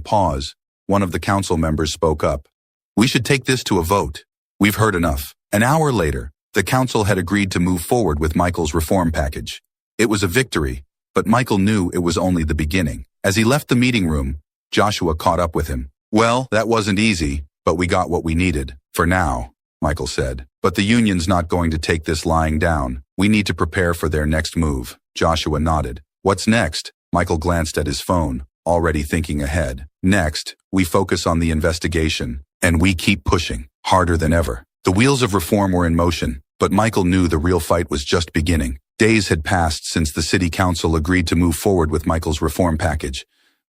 pause, one of the council members spoke up. We should take this to a vote. We've heard enough. An hour later, the council had agreed to move forward with Michael's reform package. It was a victory, but Michael knew it was only the beginning. As he left the meeting room, Joshua caught up with him. Well, that wasn't easy, but we got what we needed. For now, Michael said. But the union's not going to take this lying down. We need to prepare for their next move. Joshua nodded. What's next? Michael glanced at his phone, already thinking ahead. Next, we focus on the investigation, and we keep pushing, harder than ever. The wheels of reform were in motion, but Michael knew the real fight was just beginning. Days had passed since the city council agreed to move forward with Michael's reform package,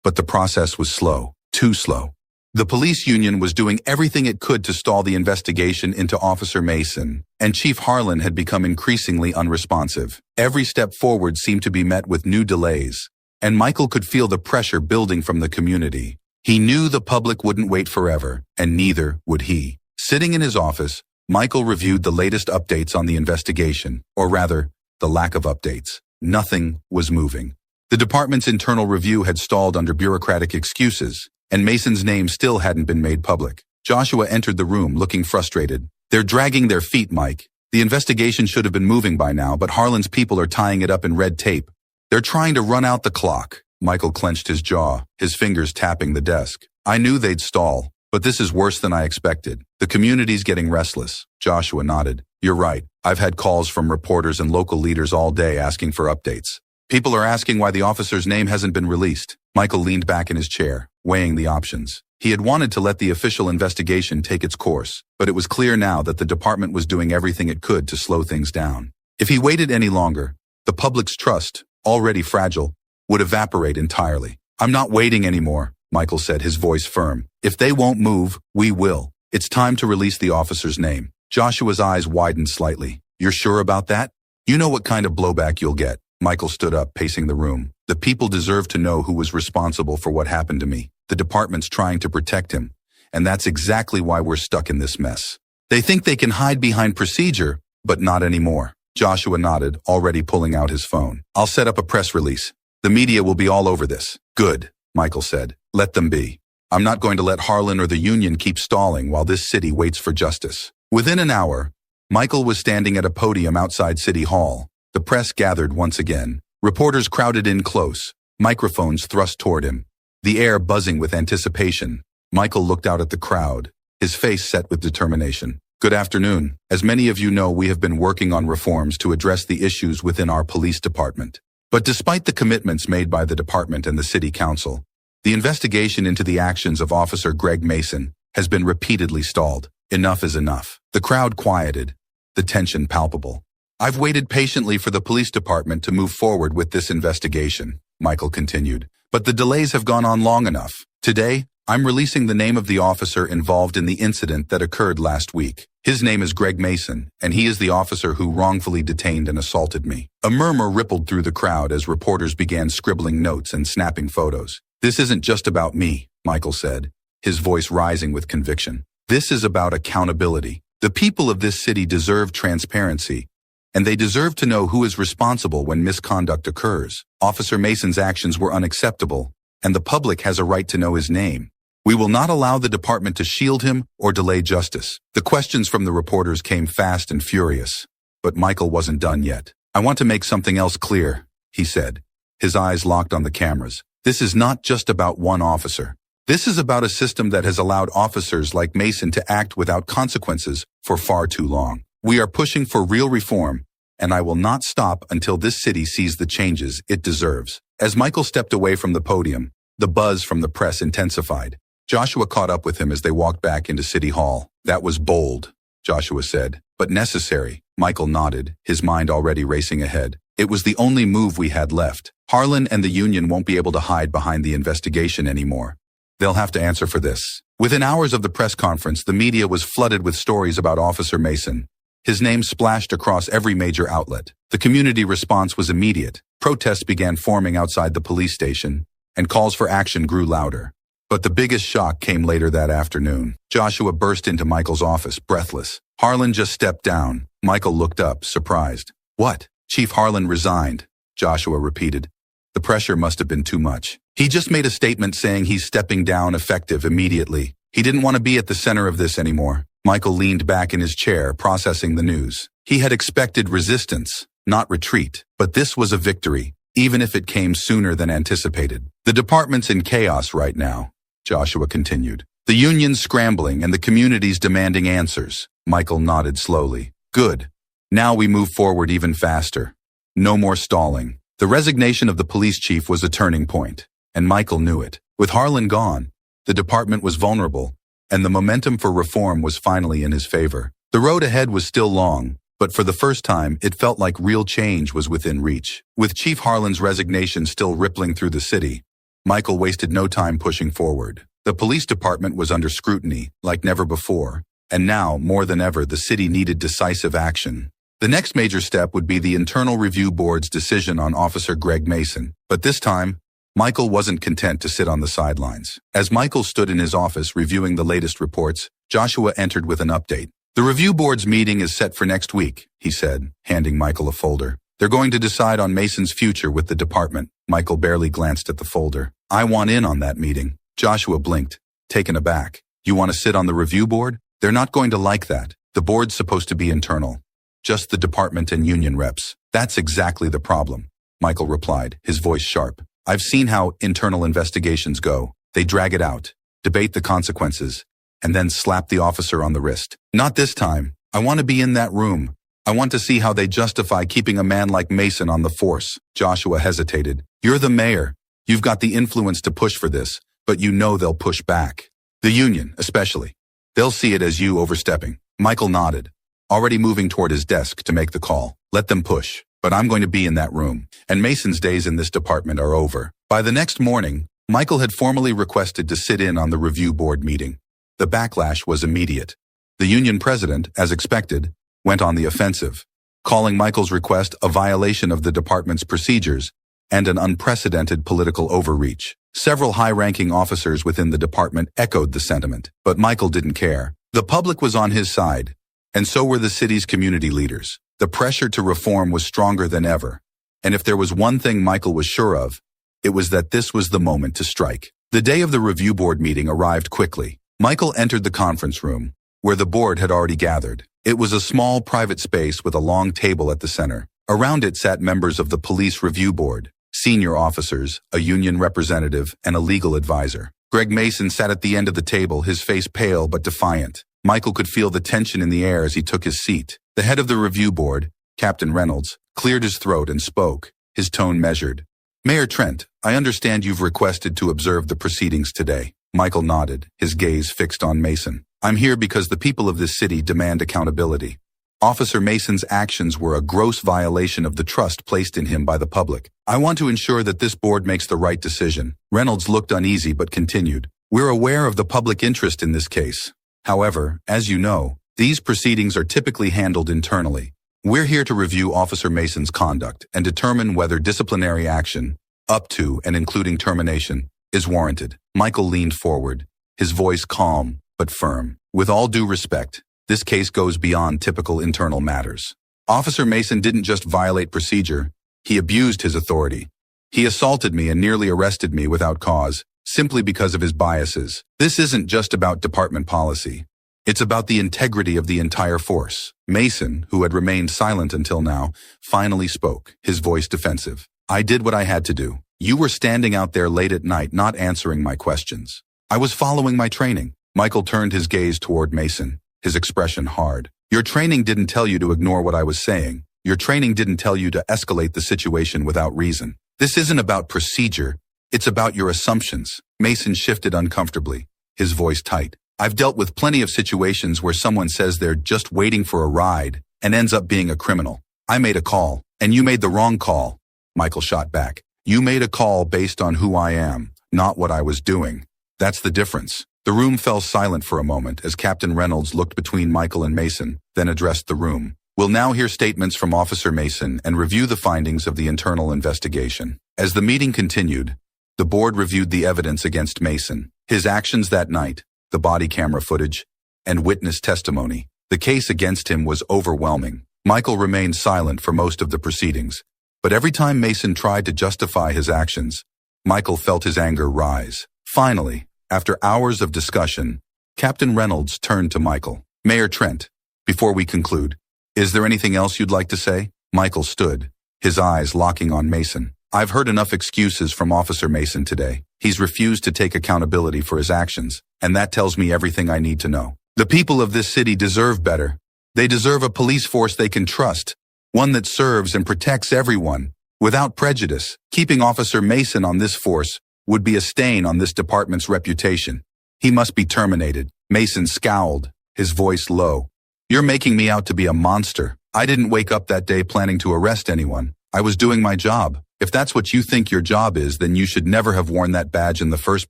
but the process was slow, too slow. The police union was doing everything it could to stall the investigation into Officer Mason, and Chief Harlan had become increasingly unresponsive. Every step forward seemed to be met with new delays, and Michael could feel the pressure building from the community. He knew the public wouldn't wait forever, and neither would he. Sitting in his office, Michael reviewed the latest updates on the investigation, or rather, the lack of updates. Nothing was moving. The department's internal review had stalled under bureaucratic excuses, and Mason's name still hadn't been made public. Joshua entered the room, looking frustrated. They're dragging their feet, Mike. The investigation should have been moving by now, but Harlan's people are tying it up in red tape. They're trying to run out the clock. Michael clenched his jaw, his fingers tapping the desk. I knew they'd stall, but this is worse than I expected. The community's getting restless. Joshua nodded. You're right. I've had calls from reporters and local leaders all day asking for updates. People are asking why the officer's name hasn't been released. Michael leaned back in his chair, weighing the options. He had wanted to let the official investigation take its course, but it was clear now that the department was doing everything it could to slow things down. If he waited any longer, the public's trust, already fragile, would evaporate entirely. I'm not waiting anymore, Michael said, his voice firm. If they won't move, we will. It's time to release the officer's name. Joshua's eyes widened slightly. You're sure about that? You know what kind of blowback you'll get. Michael stood up, pacing the room. The people deserve to know who was responsible for what happened to me. The department's trying to protect him, and that's exactly why we're stuck in this mess. They think they can hide behind procedure, but not anymore. Joshua nodded, already pulling out his phone. I'll set up a press release. The media will be all over this. Good, Michael said. Let them be. I'm not going to let Harlan or the union keep stalling while this city waits for justice. Within an hour, Michael was standing at a podium outside City Hall. The press gathered once again. Reporters crowded in close, microphones thrust toward him. The air buzzing with anticipation. Michael looked out at the crowd, his face set with determination. Good afternoon. As many of you know, we have been working on reforms to address the issues within our police department. But despite the commitments made by the department and the city council, the investigation into the actions of Officer Greg Mason has been repeatedly stalled. Enough is enough. The crowd quieted, the tension palpable. I've waited patiently for the police department to move forward with this investigation, Michael continued. But the delays have gone on long enough. Today, I'm releasing the name of the officer involved in the incident that occurred last week. His name is Greg Mason, and he is the officer who wrongfully detained and assaulted me. A murmur rippled through the crowd as reporters began scribbling notes and snapping photos. This isn't just about me, Michael said, his voice rising with conviction. This is about accountability. The people of this city deserve transparency, and they deserve to know who is responsible when misconduct occurs. Officer Mason's actions were unacceptable, and the public has a right to know his name. We will not allow the department to shield him or delay justice. The questions from the reporters came fast and furious, but Michael wasn't done yet. I want to make something else clear, he said, his eyes locked on the cameras. This is not just about one officer. This is about a system that has allowed officers like Mason to act without consequences for far too long. We are pushing for real reform, and I will not stop until this city sees the changes it deserves. As Michael stepped away from the podium, the buzz from the press intensified. Joshua caught up with him as they walked back into City Hall. That was bold, Joshua said, but necessary. Michael nodded, his mind already racing ahead. It was the only move we had left. Harlan and the union won't be able to hide behind the investigation anymore. They'll have to answer for this. Within hours of the press conference, the media was flooded with stories about Officer Mason. His name splashed across every major outlet. The community response was immediate. Protests began forming outside the police station, and calls for action grew louder. But the biggest shock came later that afternoon. Joshua burst into Michael's office, breathless. Harlan just stepped down. Michael looked up, surprised. What? Chief Harlan resigned, Joshua repeated. The pressure must have been too much. He just made a statement saying he's stepping down effective immediately. He didn't want to be at the center of this anymore. Michael leaned back in his chair, processing the news. He had expected resistance, not retreat. But this was a victory, even if it came sooner than anticipated. The department's in chaos right now, Joshua continued. The union's scrambling and the community's demanding answers. Michael nodded slowly. Good. Now we move forward even faster. No more stalling. The resignation of the police chief was a turning point, and Michael knew it. With Harlan gone, the department was vulnerable, and the momentum for reform was finally in his favor. The road ahead was still long, but for the first time, it felt like real change was within reach. With Chief Harlan's resignation still rippling through the city, Michael wasted no time pushing forward. The police department was under scrutiny, like never before, and now, more than ever, the city needed decisive action. The next major step would be the Internal Review Board's decision on Officer Greg Mason. But this time, Michael wasn't content to sit on the sidelines. As Michael stood in his office reviewing the latest reports, Joshua entered with an update. The review board's meeting is set for next week, he said, handing Michael a folder. They're going to decide on Mason's future with the department. Michael barely glanced at the folder. I want in on that meeting. Joshua blinked, taken aback. You want to sit on the review board? They're not going to like that. The board's supposed to be internal. Just the department and union reps. That's exactly the problem, Michael replied, his voice sharp. I've seen how internal investigations go. They drag it out, debate the consequences, and then slap the officer on the wrist. Not this time. I want to be in that room. I want to see how they justify keeping a man like Mason on the force. Joshua hesitated. You're the mayor. You've got the influence to push for this, but you know they'll push back. The union, especially. They'll see it as you overstepping. Michael nodded, already moving toward his desk to make the call. Let them push, but I'm going to be in that room. And Mason's days in this department are over. By the next morning, Michael had formally requested to sit in on the review board meeting. The backlash was immediate. The union president, as expected, went on the offensive, calling Michael's request a violation of the department's procedures and an unprecedented political overreach. Several high-ranking officers within the department echoed the sentiment, but Michael didn't care. The public was on his side, and so were the city's community leaders. The pressure to reform was stronger than ever, and if there was one thing Michael was sure of, it was that this was the moment to strike. The day of the review board meeting arrived quickly. Michael entered the conference room, where the board had already gathered. It was a small private space with a long table at the center. Around it sat members of the police review board, senior officers, a union representative, and a legal advisor. Greg Mason sat at the end of the table, his face pale but defiant. Michael could feel the tension in the air as he took his seat. The head of the review board, Captain Reynolds, cleared his throat and spoke, his tone measured. Mayor Trent, I understand you've requested to observe the proceedings today. Michael nodded, his gaze fixed on Mason. I'm here because the people of this city demand accountability. Officer Mason's actions were a gross violation of the trust placed in him by the public. I want to ensure that this board makes the right decision. Reynolds looked uneasy but continued. We're aware of the public interest in this case. However, as you know, these proceedings are typically handled internally. We're here to review Officer Mason's conduct and determine whether disciplinary action, up to and including termination, is warranted. Michael leaned forward, his voice calm but firm. With all due respect, this case goes beyond typical internal matters. Officer Mason didn't just violate procedure, he abused his authority. He assaulted me and nearly arrested me without cause, simply because of his biases. This isn't just about department policy. It's about the integrity of the entire force. Mason, who had remained silent until now, finally spoke, his voice defensive. I did what I had to do. You were standing out there late at night not answering my questions. I was following my training. Michael turned his gaze toward Mason, his expression hard. Your training didn't tell you to ignore what I was saying. Your training didn't tell you to escalate the situation without reason. This isn't about procedure. It's about your assumptions. Mason shifted uncomfortably, his voice tight. I've dealt with plenty of situations where someone says they're just waiting for a ride and ends up being a criminal. I made a call, and you made the wrong call. Michael shot back. You made a call based on who I am, not what I was doing. That's the difference. The room fell silent for a moment as Captain Reynolds looked between Michael and Mason, then addressed the room. We'll now hear statements from Officer Mason and review the findings of the internal investigation. As the meeting continued, the board reviewed the evidence against Mason, his actions that night, the body camera footage, and witness testimony. The case against him was overwhelming. Michael remained silent for most of the proceedings, but every time Mason tried to justify his actions, Michael felt his anger rise. Finally, after hours of discussion, Captain Reynolds turned to Michael. Mayor Trent, before we conclude, is there anything else you'd like to say? Michael stood, his eyes locking on Mason. I've heard enough excuses from Officer Mason today. He's refused to take accountability for his actions, and that tells me everything I need to know. The people of this city deserve better. They deserve a police force they can trust, one that serves and protects everyone, without prejudice. Keeping Officer Mason on this force would be a stain on this department's reputation. He must be terminated. Mason scowled, his voice low. You're making me out to be a monster. I didn't wake up that day planning to arrest anyone. I was doing my job. If that's what you think your job is, then you should never have worn that badge in the first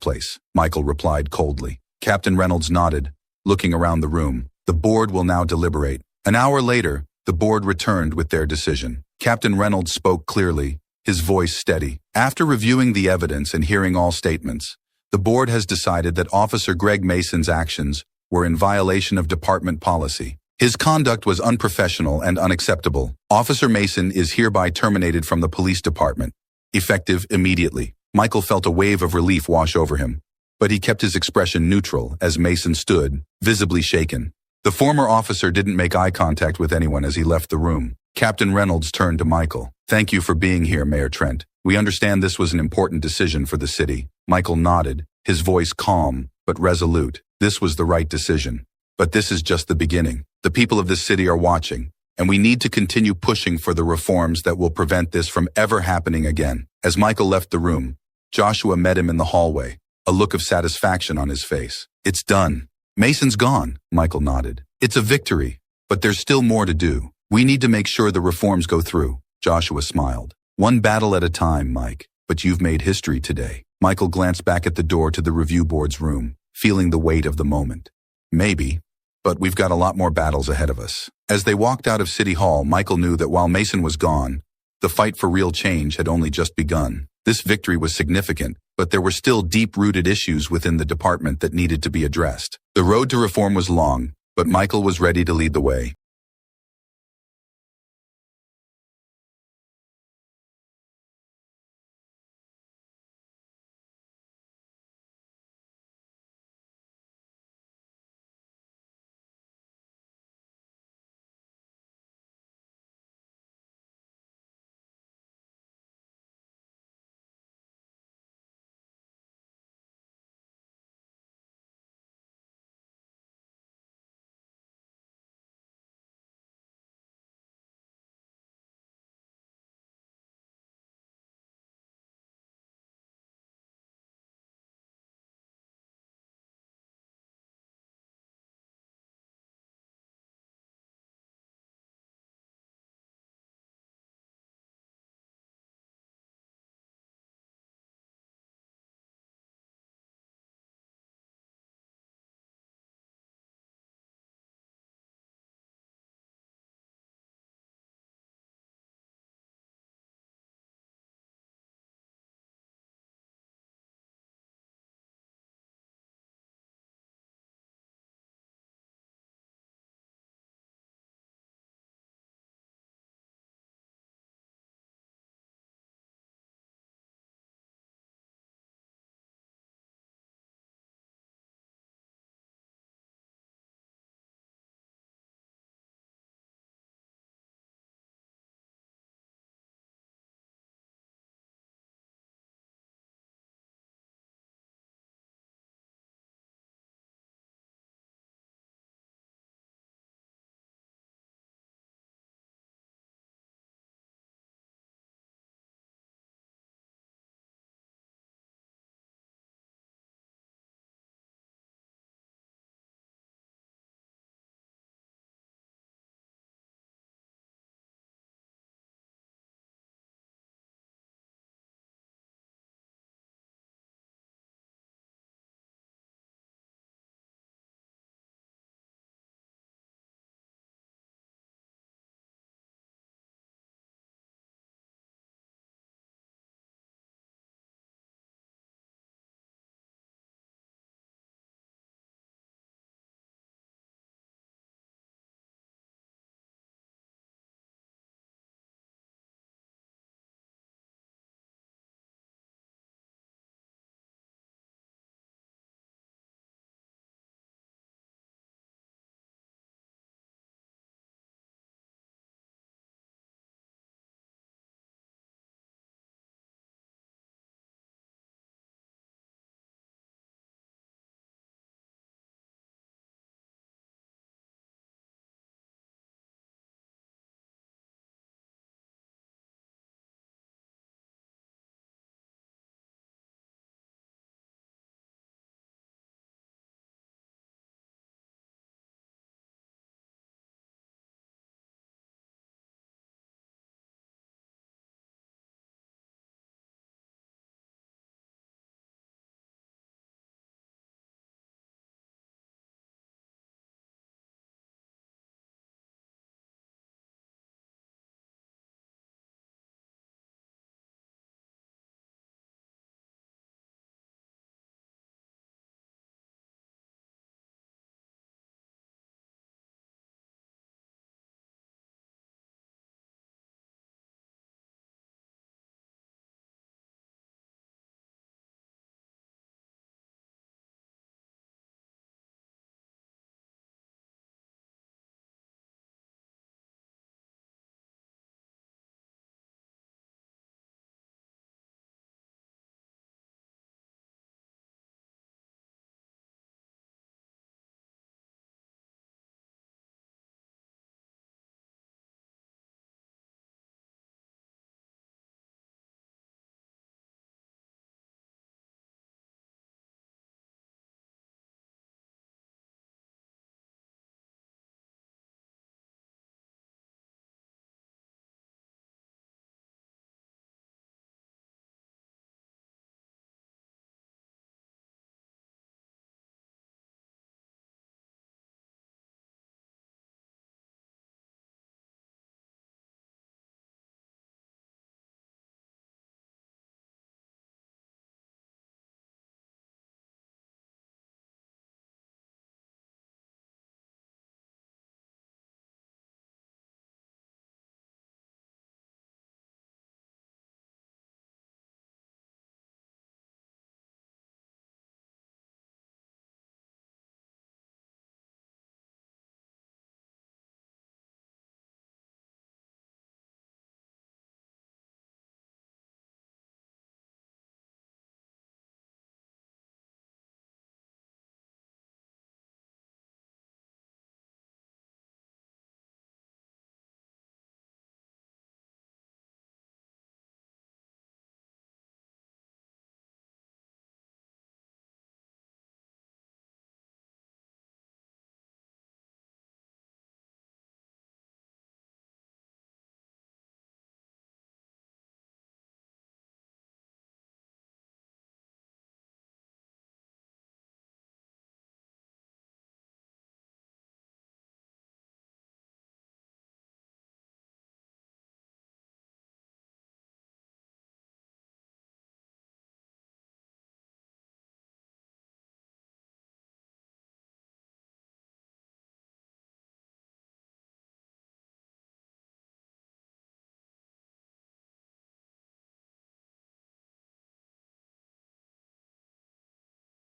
place, Michael replied coldly. Captain Reynolds nodded, looking around the room. The board will now deliberate. An hour later, the board returned with their decision. Captain Reynolds spoke clearly, his voice steady. After reviewing the evidence and hearing all statements, the board has decided that Officer Greg Mason's actions were in violation of department policy. His conduct was unprofessional and unacceptable. Officer Mason is hereby terminated from the police department, effective immediately. Michael felt a wave of relief wash over him, but he kept his expression neutral as Mason stood, visibly shaken. The former officer didn't make eye contact with anyone as he left the room. Captain Reynolds turned to Michael. Thank you for being here, Mayor Trent. We understand this was an important decision for the city. Michael nodded, his voice calm but resolute. This was the right decision. But this is just the beginning. The people of this city are watching, and we need to continue pushing for the reforms that will prevent this from ever happening again. As Michael left the room, Joshua met him in the hallway, a look of satisfaction on his face. It's done. Mason's gone, Michael nodded. It's a victory, but there's still more to do. We need to make sure the reforms go through. Joshua smiled. One battle at a time, Mike, but you've made history today. Michael glanced back at the door to the review board's room, feeling the weight of the moment. Maybe, but we've got a lot more battles ahead of us. As they walked out of City Hall, Michael knew that while Mason was gone, the fight for real change had only just begun. This victory was significant, but there were still deep-rooted issues within the department that needed to be addressed. The road to reform was long, but Michael was ready to lead the way.